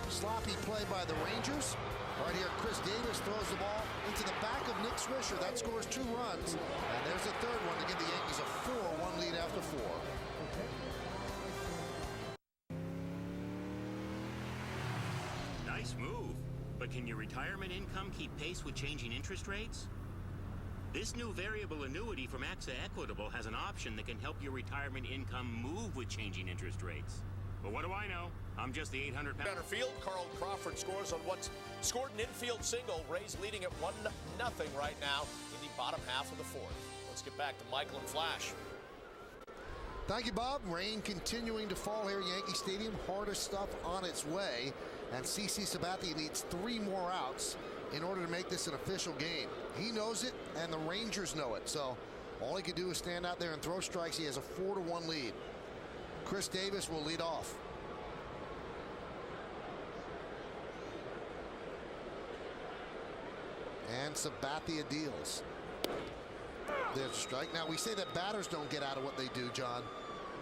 Speaker 2: Sloppy play by the Rangers. Right here, Chris Davis throws the ball into the back of Nick Swisher. That scores 2 runs. And there's the third one to give the Yankees a 4-1 lead after 4.
Speaker 1: Nice move. But can your retirement income keep pace with changing interest rates? This new variable annuity from AXA Equitable has an option that can help your retirement income move with changing interest rates. But what do I know? I'm just the 800-pound...
Speaker 4: Center field, Carl Crawford scores on what's scored an infield single. Rays leading at 1-0 right now in the bottom half of the fourth. Let's get back to Michael and Flash.
Speaker 2: Thank you, Bob. Rain continuing to fall here at Yankee Stadium. Hardest stuff on its way. And CC Sabathia needs 3 more outs in order to make this an official game. He knows it, and the Rangers know it. So all he can do is stand out there and throw strikes. He has a 4-1 lead. Chris Davis will lead off. And Sabathia deals. There's a strike. Now, we say that batters don't get out of what they do, John.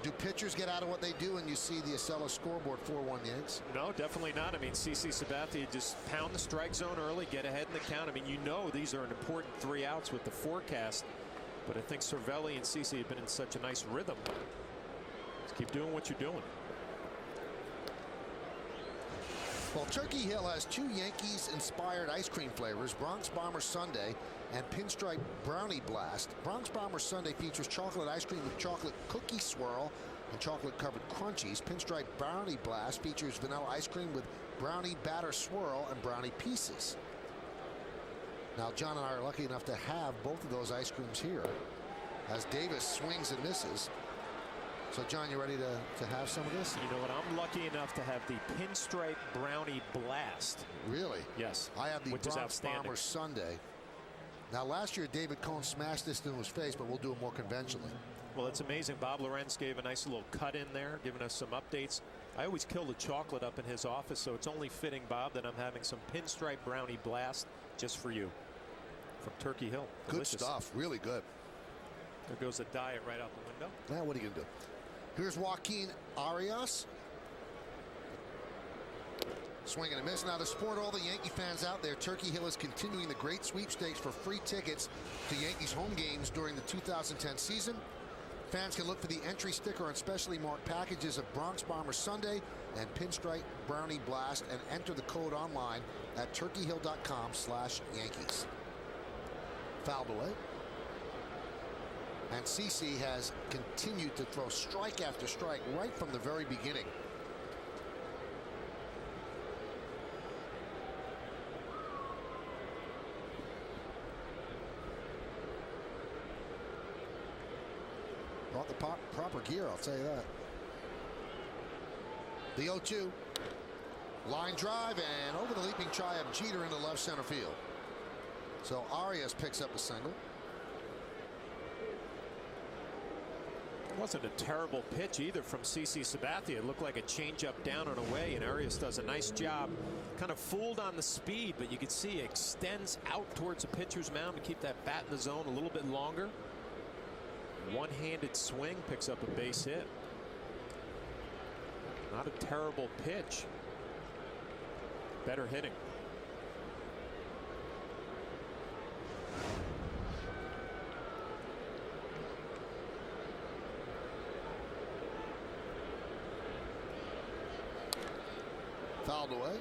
Speaker 2: Do pitchers get out of what they do, and you see the Acela scoreboard 4-1 Yanks?
Speaker 3: No, definitely not. I mean, CC Sabathia just pound the strike zone early, get ahead in the count. I mean, you know these are an important 3 outs with the forecast. But I think Cervelli and CC have been in such a nice rhythm. Just keep doing what you're doing.
Speaker 2: Well, Turkey Hill has 2 Yankees-inspired ice cream flavors, Bronx Bomber Sundae and Pinstripe Brownie Blast. Bronx Bomber Sundae features chocolate ice cream with chocolate cookie swirl and chocolate-covered crunchies. Pinstripe Brownie Blast features vanilla ice cream with brownie batter swirl and brownie pieces. Now, John and I are lucky enough to have both of those ice creams here as Davis swings and misses. So, John, you ready to have some of this?
Speaker 3: You know what? I'm lucky enough to have the Pinstripe Brownie Blast.
Speaker 2: Really?
Speaker 3: Yes.
Speaker 2: I have the
Speaker 3: which is
Speaker 2: Bronx
Speaker 3: outstanding.
Speaker 2: Bomber Sundae. Now, last year, David Cohn smashed this into his face, but we'll do it more conventionally.
Speaker 3: Well, it's amazing. Bob Lorenz gave a nice little cut in there, giving us some updates. I always kill the chocolate up in his office, so it's only fitting, Bob, that I'm having some Pinstripe Brownie Blast just for you from Turkey Hill. Delicious.
Speaker 2: Good stuff. Really good.
Speaker 3: There goes the diet right out the window.
Speaker 2: Now, what are you going to do? Here's Joaquin Arias. Swing and a miss. Now, to support all the Yankee fans out there, Turkey Hill is continuing the great sweepstakes for free tickets to Yankees home games during the 2010 season. Fans can look for the entry sticker on specially marked packages of Bronx Bomber Sundae and Pinstripe Brownie Blast and enter the code online at turkeyhill.com/Yankees. Fouled away. And CC has continued to throw strike after strike right from the very beginning. Brought the proper gear, I'll tell you that. The 0-2. Line drive and over the leaping try of Jeter into left center field. So Arias picks up a single.
Speaker 3: Wasn't a terrible pitch either from CC Sabathia. It looked like a changeup down and away, and Arias does a nice job. Kind of fooled on the speed, but you can see it extends out towards the pitcher's mound to keep that bat in the zone a little bit longer. One-handed swing, picks up a base hit. Not a terrible pitch. Better hitting.
Speaker 2: Fouled away.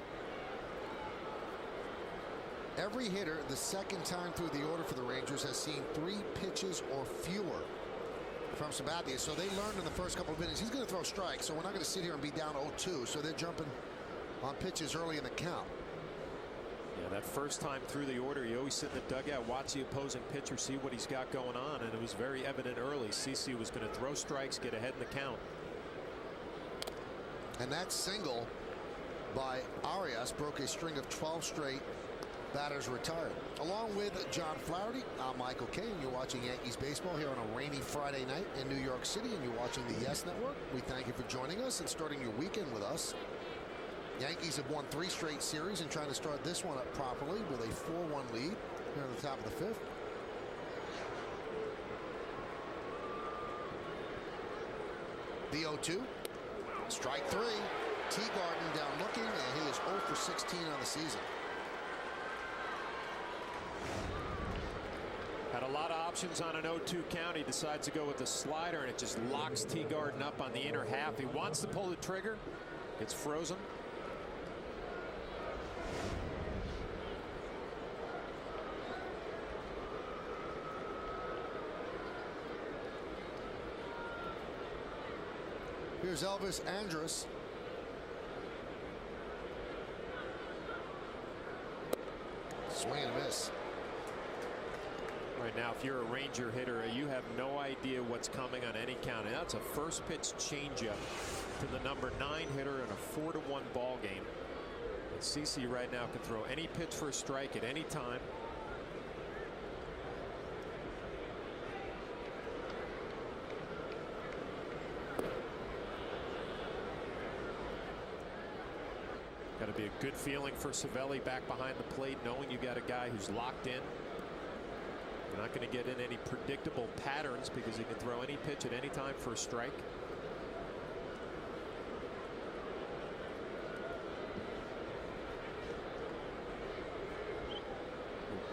Speaker 2: Every hitter the second time through the order for the Rangers has seen 3 pitches or fewer from Sabathia. So they learned in the first couple of innings he's going to throw strikes, so we're not going to sit here and be down 0-2. So they're jumping on pitches early in the count.
Speaker 3: Yeah, that first time through the order, you always sit in the dugout, watch the opposing pitcher, see what he's got going on, and it was very evident early CC was going to throw strikes, get ahead in the count.
Speaker 2: And that single by Arias broke a string of 12 straight batters retired. Along with John Flaherty, I'm Michael Kay, and you're watching Yankees baseball here on a rainy Friday night in New York City, and you're watching the Yes Network. We thank you for joining us and starting your weekend with us. Yankees have won 3 straight series and trying to start this one up properly with a 4-1 lead here at the top of the 5th. The 0-2. Strike 3. Teagarden down looking, and he is 0 for 16 on the season.
Speaker 3: Had a lot of options on an 0-2 count. He decides to go with the slider, and it just locks Teagarden up on the inner half. He wants to pull the trigger. It's frozen.
Speaker 2: Here's Elvis Andrus. Swing and a miss.
Speaker 3: Right now, if you're a Ranger hitter, you have no idea what's coming on any count. And that's a first pitch changeup to the number 9 hitter in a 4-1 ball game. And CC right now can throw any pitch for a strike at any time. Got to be a good feeling for Savelli back behind the plate, knowing you got a guy who's locked in. You're not going to get in any predictable patterns because he can throw any pitch at any time for a strike.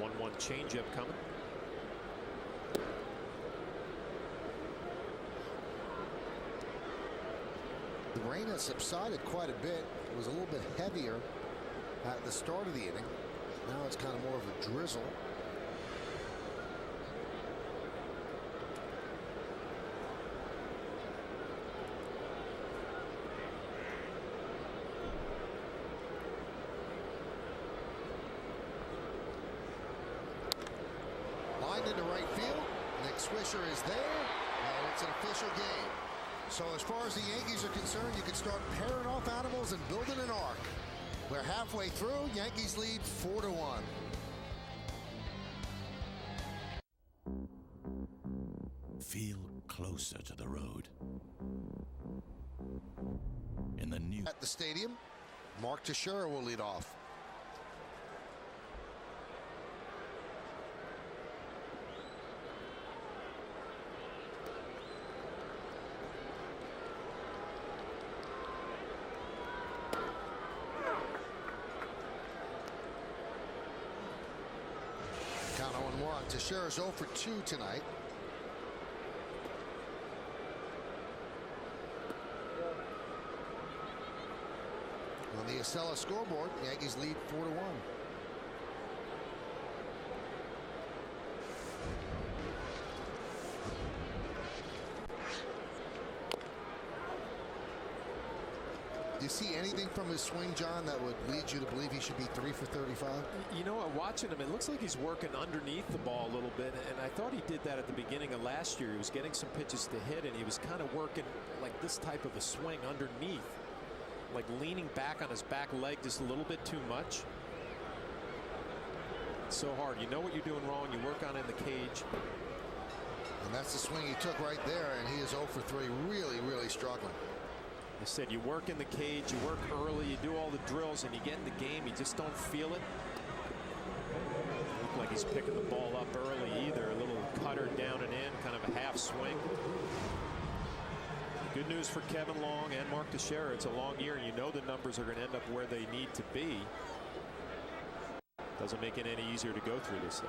Speaker 3: A 1-1 changeup coming.
Speaker 2: The rain has subsided quite a bit. It was a little bit heavier at the start of the inning. Now it's kind of more of a drizzle. Lined into right field. Nick Swisher is there, and it's an official game. So as far as the Yankees are concerned, you can start pairing off animals and building an arc. We're halfway through. Yankees lead 4-1.
Speaker 22: Feel closer to the road. In the new
Speaker 2: at the stadium, Mark Teixeira will lead off. Count 0-1. Teixeira's 0 for 2 tonight. On the Estella scoreboard, Yankees lead 4-1. Do you see anything from his swing, John, that would lead you to believe he should be 3 for 35?
Speaker 3: You know what, watching him, it looks like he's working underneath the ball a little bit, and I thought he did that at the beginning of last year. He was getting some pitches to hit, and he was kind of working like this type of a swing underneath, like leaning back on his back leg just a little bit too much. It's so hard. You know what you're doing wrong. You work on it in the cage.
Speaker 2: And that's the swing he took right there, and he is 0 for 3, really, really struggling.
Speaker 3: I said you work in the cage, you work early, you do all the drills, and you get in the game, you just don't feel it. Doesn't look like he's picking the ball up early either. A little cutter down and in, kind of a half swing. Good news for Kevin Long and Mark Teixeira. It's a long year, and you know the numbers are going to end up where they need to be. Doesn't make it any easier to go through this thing.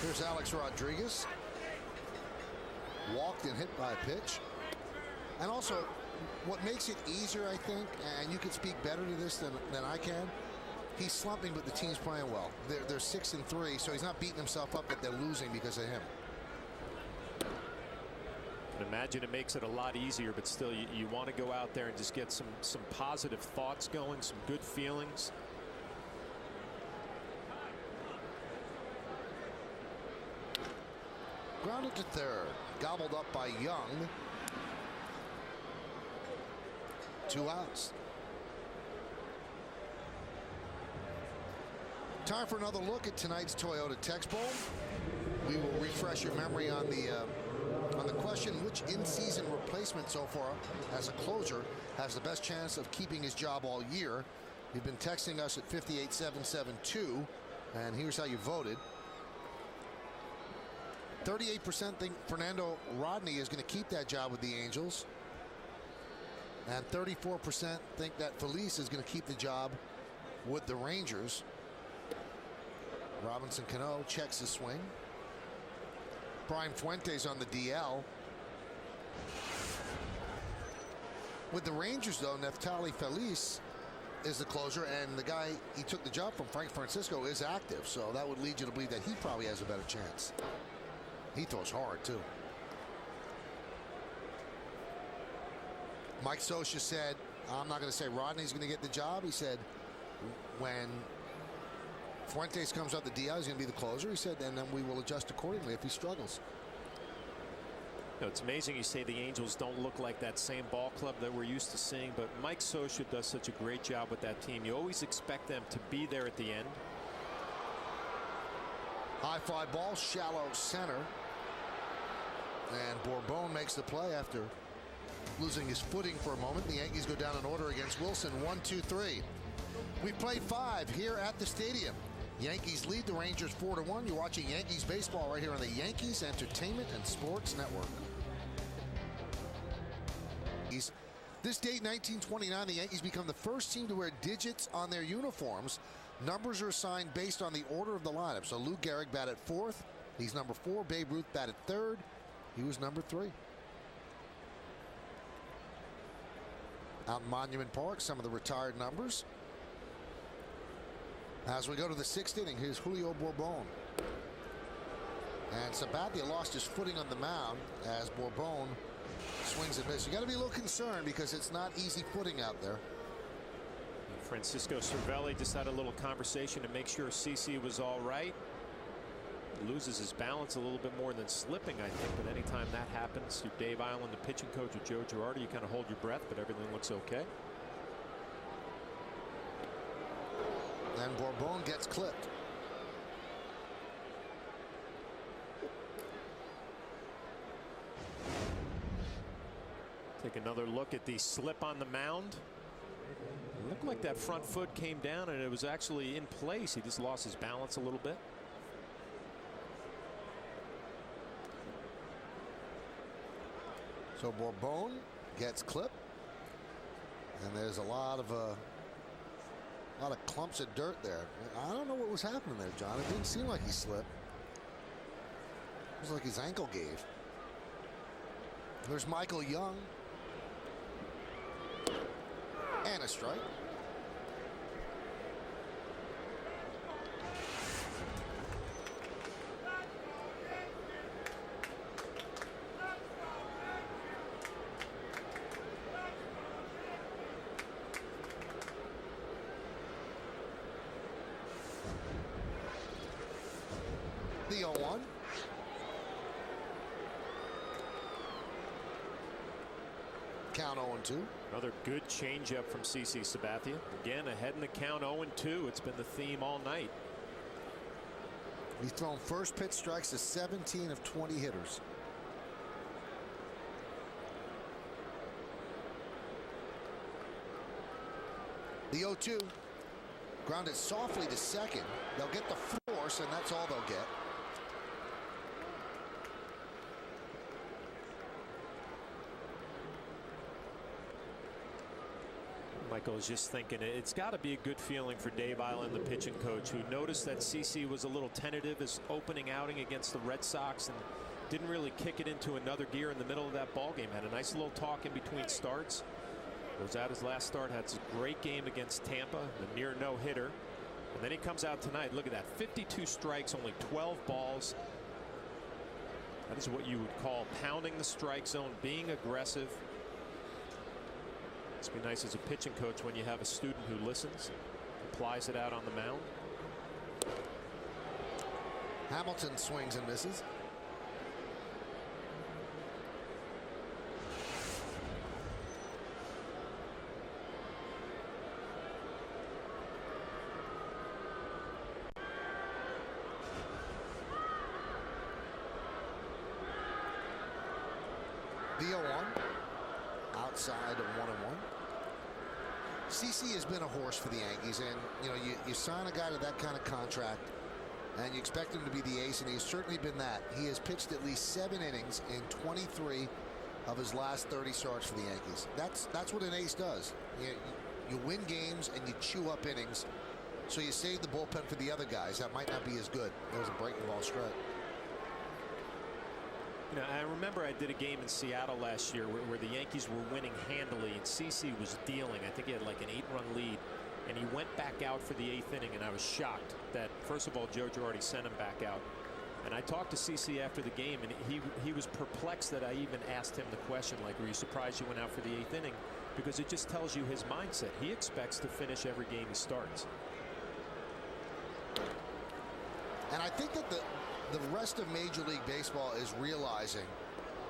Speaker 2: Here's Alex Rodriguez. Walked and hit by a pitch. And also, what makes it easier, I think, and you can speak better to this than I can, he's slumping, but the team's playing well. They're 6-3, so he's not beating himself up that they're losing because of him.
Speaker 3: I imagine it makes it a lot easier, but still, you want to go out there and just get some positive thoughts going, some good feelings.
Speaker 2: Grounded to third. Gobbled up by Young. 2 outs. Time for another look at tonight's Toyota Tex Bowl. We will refresh your memory on the question, which in-season replacement so far as a closer has the best chance of keeping his job all year. You've been texting us at 58772, and here's how you voted. 38% think Fernando Rodney is going to keep that job with the Angels. And 34% think that Felice is going to keep the job with the Rangers. Robinson Cano checks the swing. Brian Fuentes on the DL. With the Rangers, though, Neftali Felice is the closer, and the guy he took the job from, Frank Francisco, is active. So that would lead you to believe that he probably has a better chance. He throws hard, too. Mike Scioscia said, I'm not going to say Rodney's going to get the job. He said when Fuentes comes up the DL, he's going to be the closer. He said, and then we will adjust accordingly if he struggles.
Speaker 3: You know, it's amazing you say the Angels don't look like that same ball club that we're used to seeing, but Mike Scioscia does such a great job with that team. You always expect them to be there at the end.
Speaker 2: High fly ball, shallow center. And Bourbon makes the play after losing his footing for a moment. The Yankees go down in order against Wilson. 1-2-3. We've played 5 here at the stadium. Yankees lead the Rangers 4-1. You're watching Yankees baseball right here on the Yankees Entertainment and Sports Network. This date, 1929, the Yankees become the first team to wear digits on their uniforms. Numbers are assigned based on the order of the lineup. So Lou Gehrig batted 4th. He's number 4. Babe Ruth batted 3rd. He was number 3. Out in Monument Park, some of the retired numbers. As we go to the 6th inning, here's Julio Bourbon. And Sabathia lost his footing on the mound as Bourbon swings and misses. You got to be a little concerned because it's not easy footing out there.
Speaker 3: Francisco Cervelli just had a little conversation to make sure CC was all right. He loses his balance a little bit more than slipping, I think, but anytime that happens to Dave Island, the pitching coach, or Joe Girardi, you kind of hold your breath, but everything looks okay.
Speaker 2: And Bourbon gets clipped.
Speaker 3: Take another look at the slip on the mound. It looked like that front foot came down and it was actually in place. He just lost his balance a little bit.
Speaker 2: So Bourbon gets clipped. And there's a lot of clumps of dirt there. I don't know what was happening there, John. It didn't seem like he slipped. It was like his ankle gave. There's Michael Young. And a strike. The 0-1. Count 0-2.
Speaker 3: Another good changeup from CC Sabathia. Again, ahead in the count 0-2. It's been the theme all night.
Speaker 2: He's thrown first pitch strikes to 17 of 20 hitters. The 0-2. Grounded softly to second. They'll get the force, and that's all they'll get.
Speaker 3: Michael is just thinking it's got to be a good feeling for Dave Island, the pitching coach, who noticed that CC was a little tentative his opening outing against the Red Sox and didn't really kick it into another gear in the middle of that ball game. Had a nice little talk in between starts. Was out his last start, had a great game against Tampa, the near no-hitter. And then he comes out tonight. Look at that, 52 strikes, only 12 balls. That is what you would call pounding the strike zone, being aggressive. It's be nice as a pitching coach when you have a student who listens, applies it out on the mound.
Speaker 2: Hamilton swings and misses. The 0-1. Outside of 1-1. CC has been a horse for the Yankees, and you sign a guy to that kind of contract and you expect him to be the ace, and he's certainly been that. He has pitched at least 7 innings in 23 of his last 30 starts for the Yankees. That's what an ace does. You win games and you chew up innings, so you save the bullpen for the other guys that might not be as good. There's a breaking ball strike.
Speaker 3: I remember I did a game in Seattle last year where the Yankees were winning handily and CC was dealing. I think he had like an 8-run lead, and he went back out for the 8th inning, and I was shocked that, first of all, Joe Girardi sent him back out. And I talked to CC after the game, and he was perplexed that I even asked him the question, like, were you surprised you went out for the 8th inning? Because it just tells you his mindset. He expects to finish every game he starts.
Speaker 2: And I think that the rest of Major League Baseball is realizing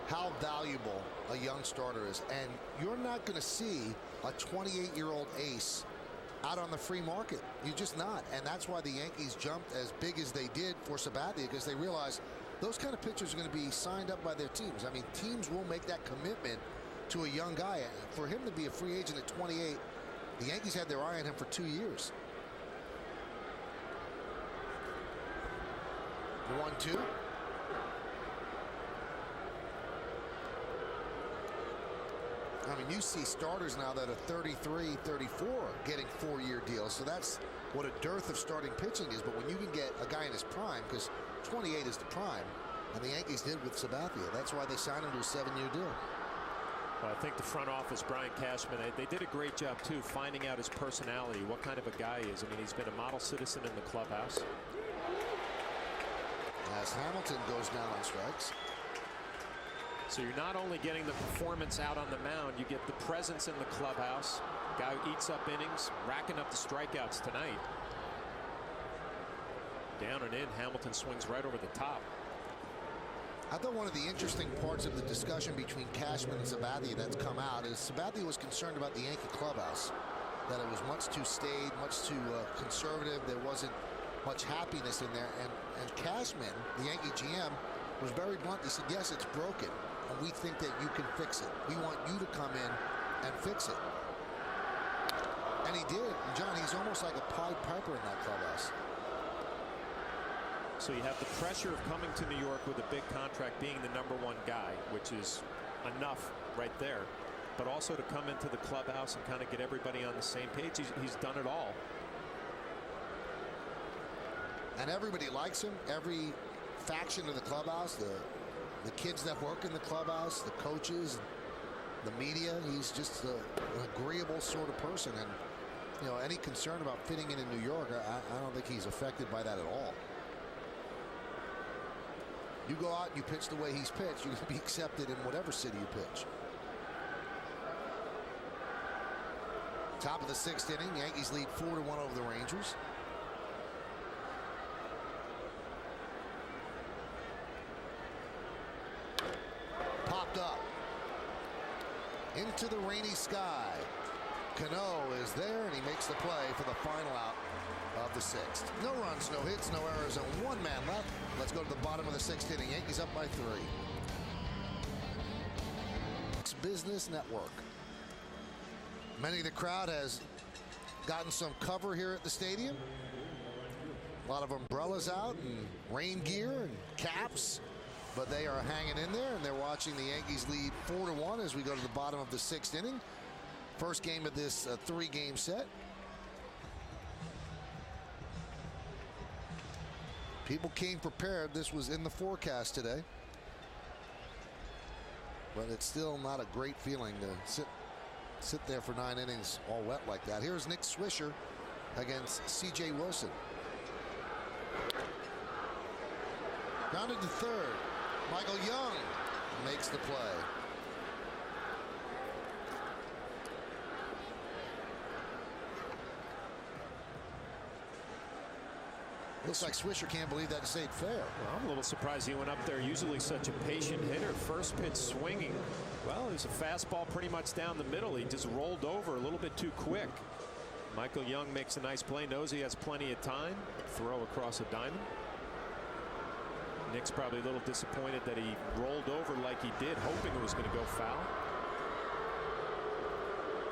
Speaker 2: how valuable a young starter is. And you're not going to see a 28-year-old ace out on the free market. You're just not. And that's why the Yankees jumped as big as they did for Sabathia, because they realized those kind of pitchers are going to be signed up by their teams. I mean, teams will make that commitment to a young guy. For him to be a free agent at 28, the Yankees had their eye on him for 2 years. 1-2. I mean, you see starters now that are 33, 34 getting 4-year deals. So that's what a dearth of starting pitching is. But when you can get a guy in his prime, because 28 is the prime, and the Yankees did with Sabathia, that's why they signed him to a 7-year deal.
Speaker 3: Well, I think the front office, Brian Cashman, they did a great job, too, finding out his personality, what kind of a guy he is. I mean, he's been a model citizen in the clubhouse.
Speaker 2: As Hamilton goes down on strikes.
Speaker 3: So you're not only getting the performance out on the mound, you get the presence in the clubhouse. Guy who eats up innings, racking up the strikeouts tonight. Down and in, Hamilton swings right over the top.
Speaker 2: I thought one of the interesting parts of the discussion between Cashman and Sabathia that's come out is Sabathia was concerned about the Yankee clubhouse, that it was much too staid, much too conservative. There wasn't much happiness in there. And Cashman, the Yankee GM, was very blunt. He said, yes, it's broken, and we think that you can fix it. We want you to come in and fix it. And he did. And John, he's almost like a Pied Piper in that clubhouse.
Speaker 3: So you have the pressure of coming to New York with a big contract, being the #1 guy, which is enough right there. But also to come into the clubhouse and kind of get everybody on the same page. He's done it all.
Speaker 2: And everybody likes him. Every faction of the clubhouse, the kids that work in the clubhouse, the coaches, the media. He's just an agreeable sort of person. And, you know, any concern about fitting in New York, I don't think he's affected by that at all. You go out and you pitch the way he's pitched, you're going to be accepted in whatever city you pitch. Top of the 6th inning, Yankees lead 4-1 over the Rangers. Popped up into the rainy sky. Cano is there, and he makes the play for the final out of the 6th. No runs, no hits, no errors, and 1 man left. Let's go to the bottom of the 6th inning. Yankees up by 3. Business Network. Many of the crowd has gotten some cover here at the stadium. A lot of umbrellas out and rain gear and caps, but they are hanging in there, and they're watching the Yankees lead 4-1 as we go to the bottom of the 6th inning. First game of this 3-game set. People came prepared. This was in the forecast today. But it's still not a great feeling to sit there for 9 innings all wet like that. Here's Nick Swisher against C.J. Wilson. Grounded to third. Michael Young makes the play. Looks like Swisher can't believe that this ain't fair.
Speaker 3: Well, I'm a little surprised he went up there. Usually such a patient hitter. First pitch swinging. Well, it was a fastball pretty much down the middle. He just rolled over a little bit too quick. Michael Young makes a nice play. Knows he has plenty of time. Throw across a diamond. Nick's probably a little disappointed that he rolled over like he did, hoping it was going to go foul.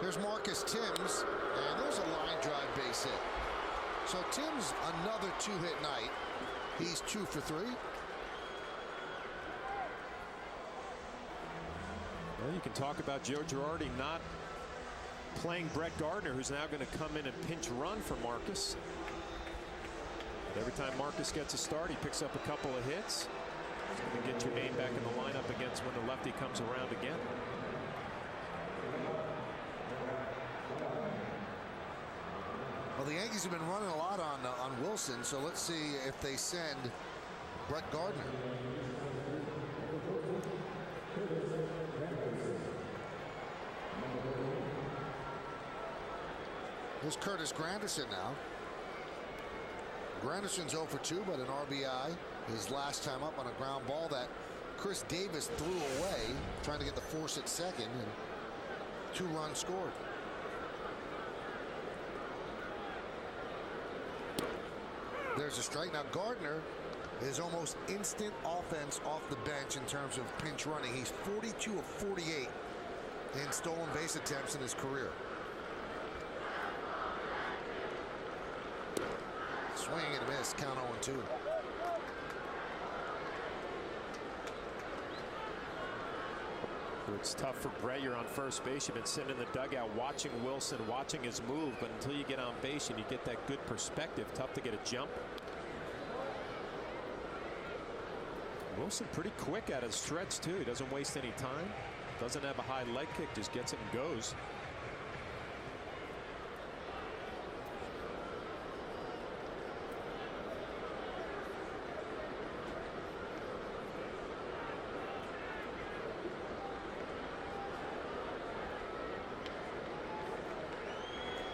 Speaker 2: Here's Marcus Timms, and there's a line drive base hit. So Timms, another 2-hit night. He's 2 for 3.
Speaker 3: Well, you can talk about Joe Girardi not playing Brett Gardner, who's now going to come in and pinch run for Marcus. But every time Marcus gets a start, he picks up a couple of hits. He's going to get your name back in the lineup against when the lefty comes around again.
Speaker 2: Well, the Yankees have been running a lot on Wilson, so let's see if they send Brett Gardner. Here's Curtis Granderson now. Granderson's 0 for 2, but an RBI. His last time up on a ground ball that Chris Davis threw away, trying to get the force at second, and 2 runs scored. There's a strike. Now Gardner is almost instant offense off the bench in terms of pinch running. He's 42 of 48 in stolen base attempts in his career. Swing and a miss, count 0-2.
Speaker 3: It's tough for Brett. You're on first base. You've been sitting in the dugout watching Wilson, watching his move, but until you get on base and you get that good perspective, tough to get a jump. Wilson pretty quick at his stretch too. He doesn't waste any time. Doesn't have a high leg kick, just gets it and goes.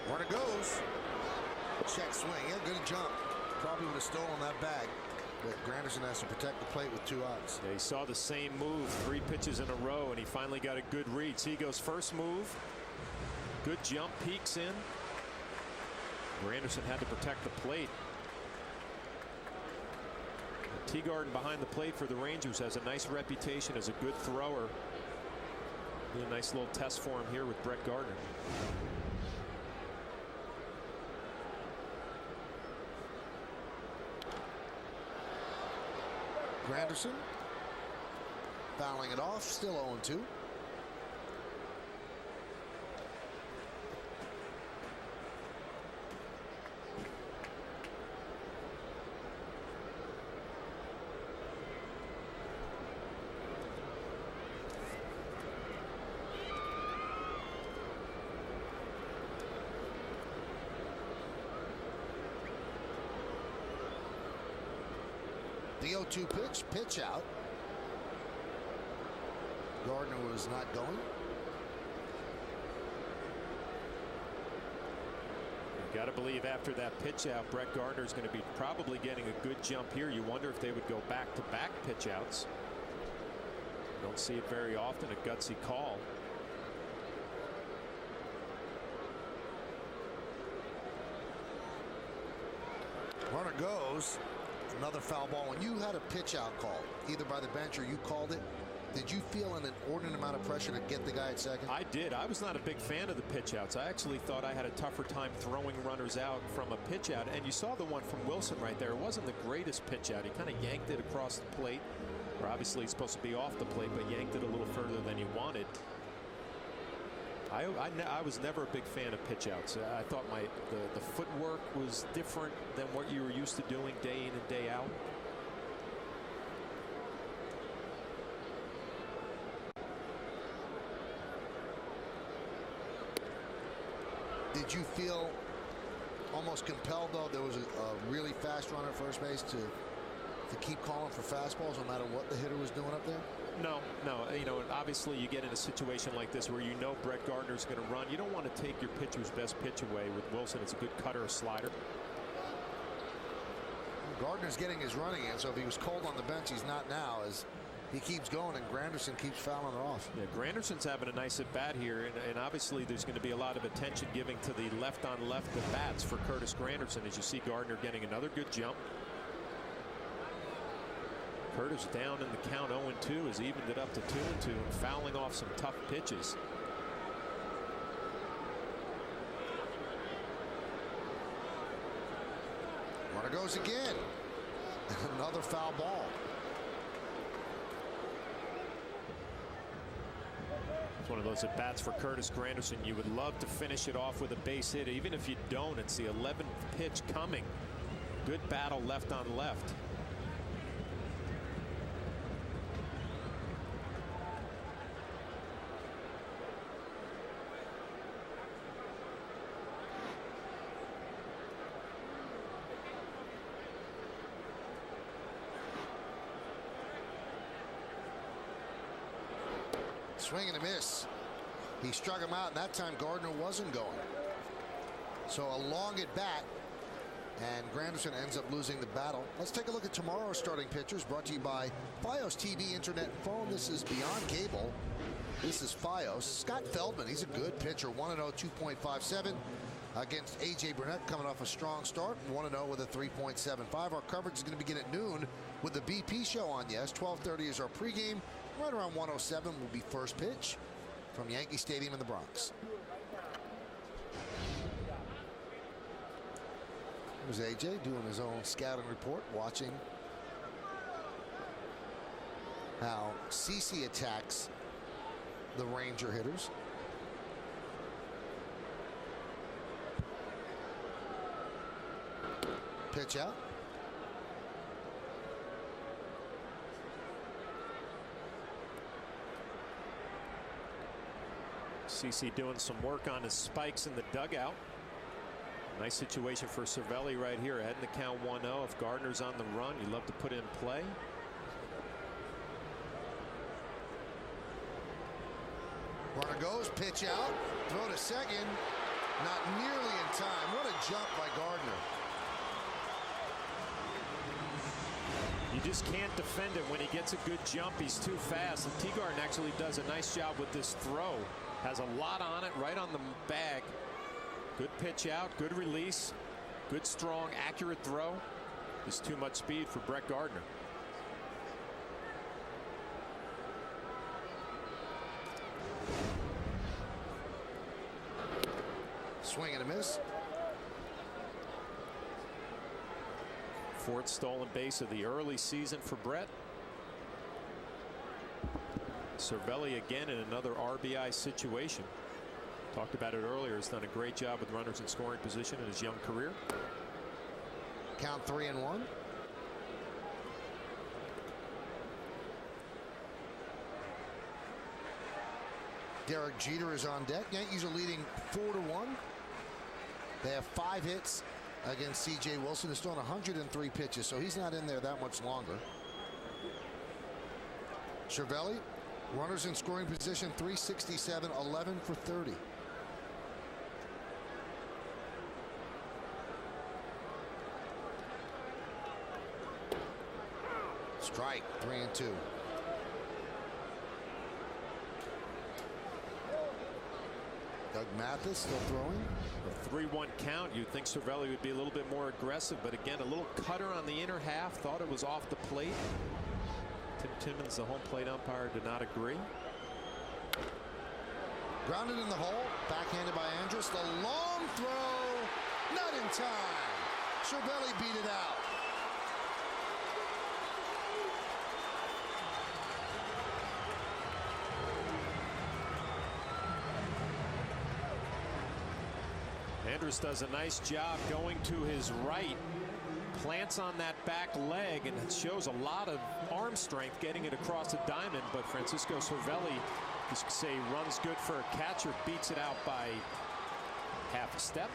Speaker 2: Runner goes. Check swing. Yeah, good jump. Probably would have stolen that bag. But Granderson has to protect the plate with 2 outs.
Speaker 3: Yeah, he saw the same move 3 pitches in a row, and he finally got a good read. See, he goes first move. Good jump, peeks in. Granderson had to protect the plate. Teagarden behind the plate for the Rangers has a nice reputation as a good thrower. Be a nice little test for him here with Brett Gardner.
Speaker 2: Granderson fouling it off, still 0-2. The 0-2 pitch out. Gardner was not going.
Speaker 3: Got to believe after that pitch out, Brett Gardner is going to be probably getting a good jump here. You wonder if they would go back-to-back pitch outs. Don't see it very often. A gutsy call.
Speaker 2: Runner goes. Another foul ball. When you had a pitch out call, either by the bench or you called it, did you feel an inordinate amount of pressure to get the guy at second?
Speaker 3: I did. I was not a big fan of the pitch outs. I actually thought I had a tougher time throwing runners out from a pitch out. And you saw the one from Wilson right there. It wasn't the greatest pitch out. He kind of yanked it across the plate. Or obviously he's supposed to be off the plate, but yanked it a little further than he wanted. I was never a big fan of pitch outs. I thought the footwork was different than what you were used to doing day in and day out.
Speaker 2: Did you feel almost compelled, though, there was a really fast runner at first base to keep calling for fastballs no matter what the hitter was doing up there?
Speaker 3: No. You know, obviously you get in a situation like this where you know Brett Gardner's going to run. You don't want to take your pitcher's best pitch away. With Wilson, it's a good cutter or slider.
Speaker 2: Gardner's getting his running in, so if he was cold on the bench, he's not now, as he keeps going and Granderson keeps fouling it off.
Speaker 3: Yeah, Granderson's having a nice at bat here, and obviously there's going to be a lot of attention given to the left on left at bats for Curtis Granderson, as you see Gardner getting another good jump. Curtis down in the count 0-2, has evened it up to 2-2 and fouling off some tough pitches.
Speaker 2: Runner goes again. Another foul ball.
Speaker 3: It's one of those at bats for Curtis Granderson. You would love to finish it off with a base hit. Even if you don't, it's the 11th pitch coming. Good battle left on left.
Speaker 2: Swing and a miss. He struck him out, and that time Gardner wasn't going. So a long at bat, and Granderson ends up losing the battle. Let's take a look at tomorrow's starting pitchers, brought to you by Fios TV, Internet, and Phone. This is Beyond Cable. This is Fios. Scott Feldman, he's a good pitcher, 1-0, 2.57 against A.J. Burnett, coming off a strong start, 1-0 with a 3.75. Our coverage is going to begin at noon with the BP show on. Yes, 12:30 is our pregame. Right around 1:07 will be first pitch from Yankee Stadium in the Bronx. Here's A.J. doing his own scouting report, watching how CC attacks the Ranger hitters. Pitch out.
Speaker 3: CC doing some work on his spikes in the dugout. Nice situation for Cervelli right here, ahead in the count 1-0. If Gardner's on the run, you love to put in play.
Speaker 2: Runner goes, pitch out, throw to second, not nearly in time. What a jump by Gardner.
Speaker 3: You just can't defend it when he gets a good jump. He's too fast, and Teagarden actually does a nice job with this throw. Has a lot on it, right on the bag. Good pitch out, good release, good strong, accurate throw. Just too much speed for Brett Gardner.
Speaker 2: Swing and a miss.
Speaker 3: Fourth stolen base of the early season for Brett. Cervelli again in another RBI situation. Talked about it earlier. Has done a great job with runners in scoring position in his young career.
Speaker 2: Count 3-1. Derek Jeter is on deck. Yankees are leading 4-1. They have 5 hits against C.J. Wilson. He's thrown 103 pitches, so he's not in there that much longer. Cervelli, runners in scoring position, 367, 11 for 30. Strike, 3-2. Doug Mathis still throwing.
Speaker 3: A 3-1 count. You'd think Cervelli would be a little bit more aggressive, but again, a little cutter on the inner half. Thought it was off the plate. Tim Timmons, the home plate umpire, did not agree.
Speaker 2: Grounded in the hole, backhanded by Andrus. The long throw, not in time. Cervelli beat it out.
Speaker 3: Andrus does a nice job going to his right, plants on that back leg, and it shows a lot of arm strength getting it across the diamond. But Francisco Cervelli, you could say, runs good for a catcher, beats it out by half a step.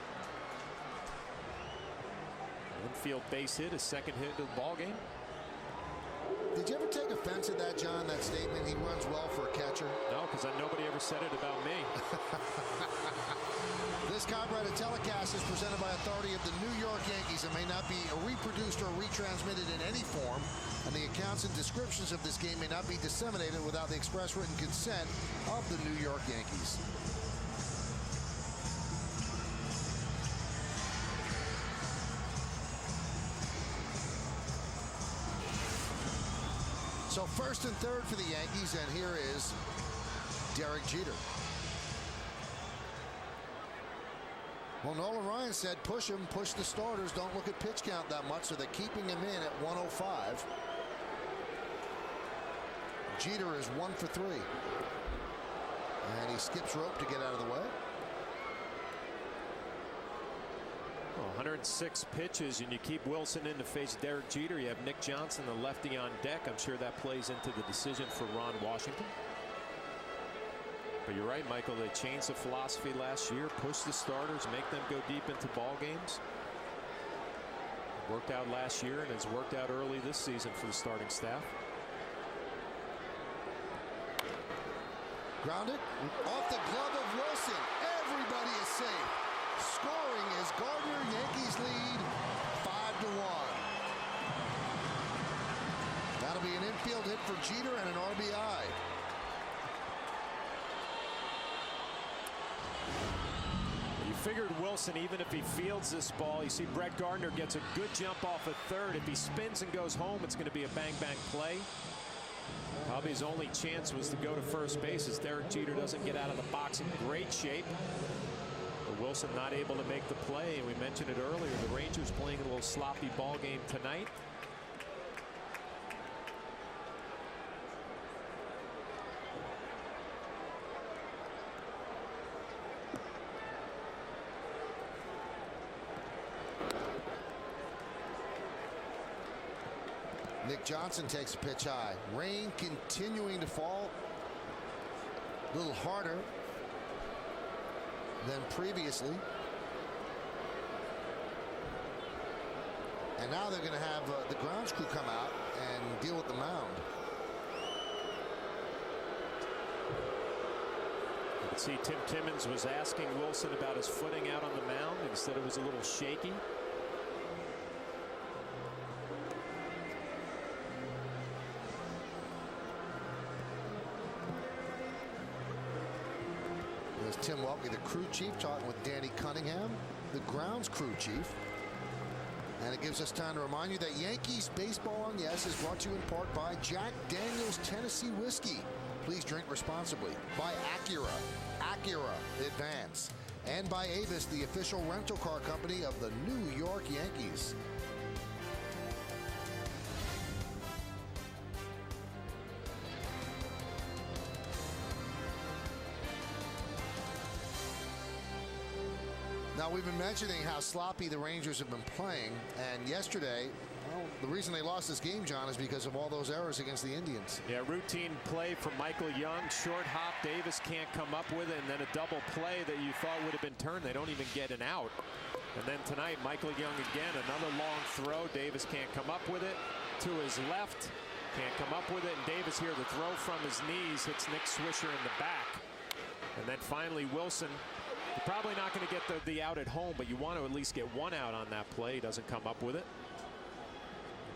Speaker 3: Infield base hit, his second hit of the ball game.
Speaker 2: Did you ever take offense at that, John, that statement, he runs well for a catcher?
Speaker 3: No, because nobody ever said it about me.
Speaker 2: This copyrighted telecast is presented by authority of the New York Yankees and may not be reproduced or retransmitted in any form, and the accounts and descriptions of this game may not be disseminated without the express written consent of the New York Yankees. So first and third for the Yankees, and here is Derek Jeter. Well, Nolan Ryan said push him, push the starters, don't look at pitch count that much, so they're keeping him in at 105. Jeter is 1 for 3. And he skips rope to get out of the way.
Speaker 3: Well, 106 pitches, and you keep Wilson in to face Derek Jeter. You have Nick Johnson, the lefty, on deck. I'm sure that plays into the decision for Ron Washington. But you're right, Michael. They changed the philosophy last year. Push the starters, make them go deep into ball games. Worked out last year and has worked out early this season for the starting staff.
Speaker 2: Grounded off the glove of Wilson. Everybody is safe. Scoring is Gardner. Yankees lead 5-1. That'll be an infield hit for Jeter and an RBI.
Speaker 3: You figured Wilson, even if he fields this ball, you see Brett Gardner gets a good jump off at third. If he spins and goes home, it's going to be a bang-bang play. Probably his only chance was to go to first base as Derek Jeter doesn't get out of the box in great shape. But Wilson not able to make the play, and we mentioned it earlier, the Rangers playing a little sloppy ball game tonight.
Speaker 2: Nick Johnson takes a pitch high. Rain continuing to fall. A little harder than previously. And now they're going to have the grounds crew come out and deal with the mound.
Speaker 3: You can see Tim Timmons was asking Wilson about his footing out on the mound. Instead, it was a little shaky.
Speaker 2: Tim Welke, the crew chief, talking with Danny Cunningham, the grounds crew chief. And it gives us time to remind you that Yankees Baseball on Yes is brought to you in part by Jack Daniel's Tennessee Whiskey. Please drink responsibly. By Acura Advance. And by Avis, the official rental car company of the New York Yankees. Now, we've been mentioning how sloppy the Rangers have been playing, and yesterday, well, the reason they lost this game, John, is because of all those errors against the Indians.
Speaker 3: Yeah, routine play from Michael Young, short hop, Davis can't come up with it, and then a double play that you thought would have been turned. They don't even get an out. And then tonight, Michael Young again, another long throw. Davis can't come up with it. To his left, can't come up with it, and Davis here, the throw from his knees hits Nick Swisher in the back. And then finally, Wilson. You're probably not going to get the out at home, but you want to at least get one out on that play. He doesn't come up with it.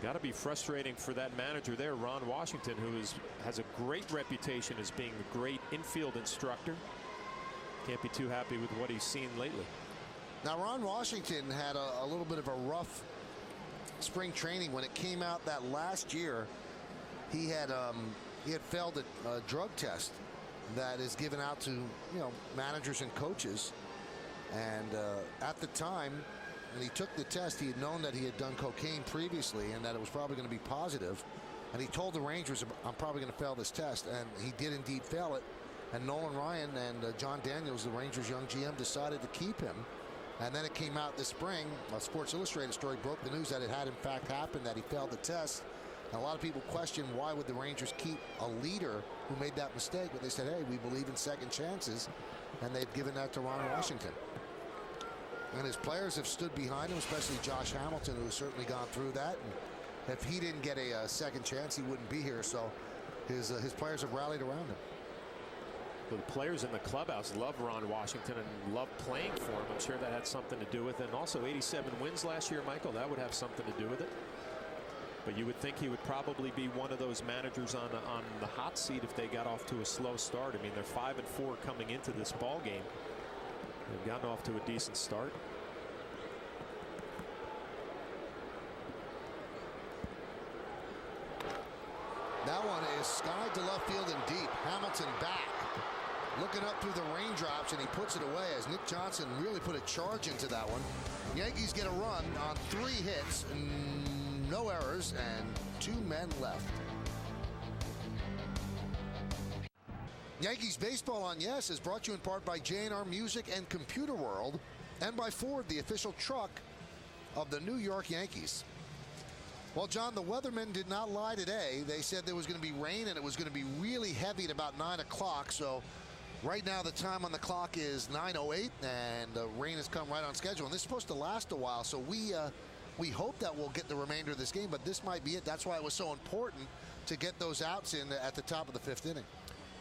Speaker 3: Got to be frustrating for that manager there, Ron Washington, who has a great reputation as being a great infield instructor. Can't be too happy with what he's seen lately.
Speaker 2: Now, Ron Washington had a little bit of a rough spring training. When it came out that last year, he had failed a drug test that is given out to managers and coaches, and at the time when he took the test, he had known that he had done cocaine previously and that it was probably going to be positive, and he told the Rangers, I'm probably going to fail this test, and he did indeed fail it. And Nolan Ryan and John Daniels, the Rangers young GM, decided to keep him. And then it came out this spring, a Sports Illustrated story broke the news that it had in fact happened, that he failed the test. And a lot of people questioned, why would the Rangers keep a leader who made that mistake? But they said, hey, we believe in second chances, and they've given that to Ron Washington. And his players have stood behind him, especially Josh Hamilton, who has certainly gone through that. And if he didn't get a second chance, he wouldn't be here. So his players have rallied around him.
Speaker 3: The players in the clubhouse love Ron Washington and love playing for him. I'm sure that had something to do with it. And also 87 wins last year, Michael, that would have something to do with it. But you would think he would probably be one of those managers on the hot seat if they got off to a slow start. I mean, they're 5-4 coming into this ball game. They've gotten off to a decent start.
Speaker 2: That one is skied to left field and deep. Hamilton back, looking up through the raindrops, and he puts it away as Nick Johnson really put a charge into that one. Yankees get a run on 3 hits, no errors, and 2 men left. Yankees Baseball on Yes is brought to you in part by J&R Music and Computer World, and by Ford, the official truck of the New York Yankees. Well, John, the weathermen did not lie today. They said there was going to be rain, and it was going to be really heavy at about 9 o'clock. So right now the time on the clock is 9:08, and the rain has come right on schedule. And this is supposed to last a while, so we hope that we'll get the remainder of this game, but this might be it. That's why it was so important to get those outs in at the top of the 5th inning.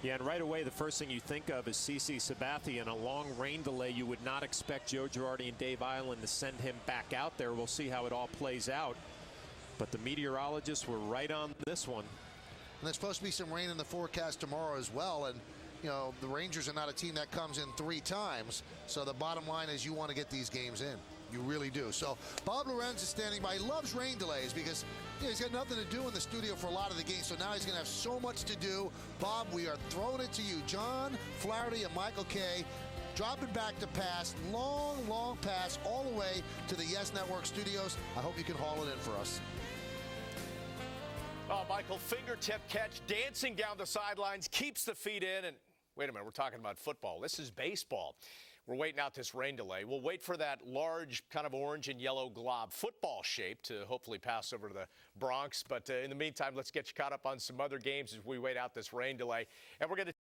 Speaker 3: Yeah, and right away, the first thing you think of is CC Sabathia, and a long rain delay. You would not expect Joe Girardi and Dave Island to send him back out there. We'll see how it all plays out. But the meteorologists were right on this one.
Speaker 2: And there's supposed to be some rain in the forecast tomorrow as well. And, you know, the Rangers are not a team that comes in 3 times. So the bottom line is you want to get these games in. You really do. So Bob Lorenz is standing by. He loves rain delays because he's got nothing to do in the studio for a lot of the games. So now he's going to have so much to do. Bob, we are throwing it to you. John Flaherty and Michael Kay dropping back to pass. Long pass all the way to the Yes Network studios. I hope you can haul it in for us.
Speaker 4: Oh, Michael, fingertip catch, dancing down the sidelines, keeps the feet in. And wait a minute, we're talking about football. This is baseball. We're waiting out this rain delay. We'll wait for that large kind of orange and yellow glob football shape to hopefully pass over to the Bronx. But in the meantime, let's get you caught up on some other games as we wait out this rain delay. And we're going to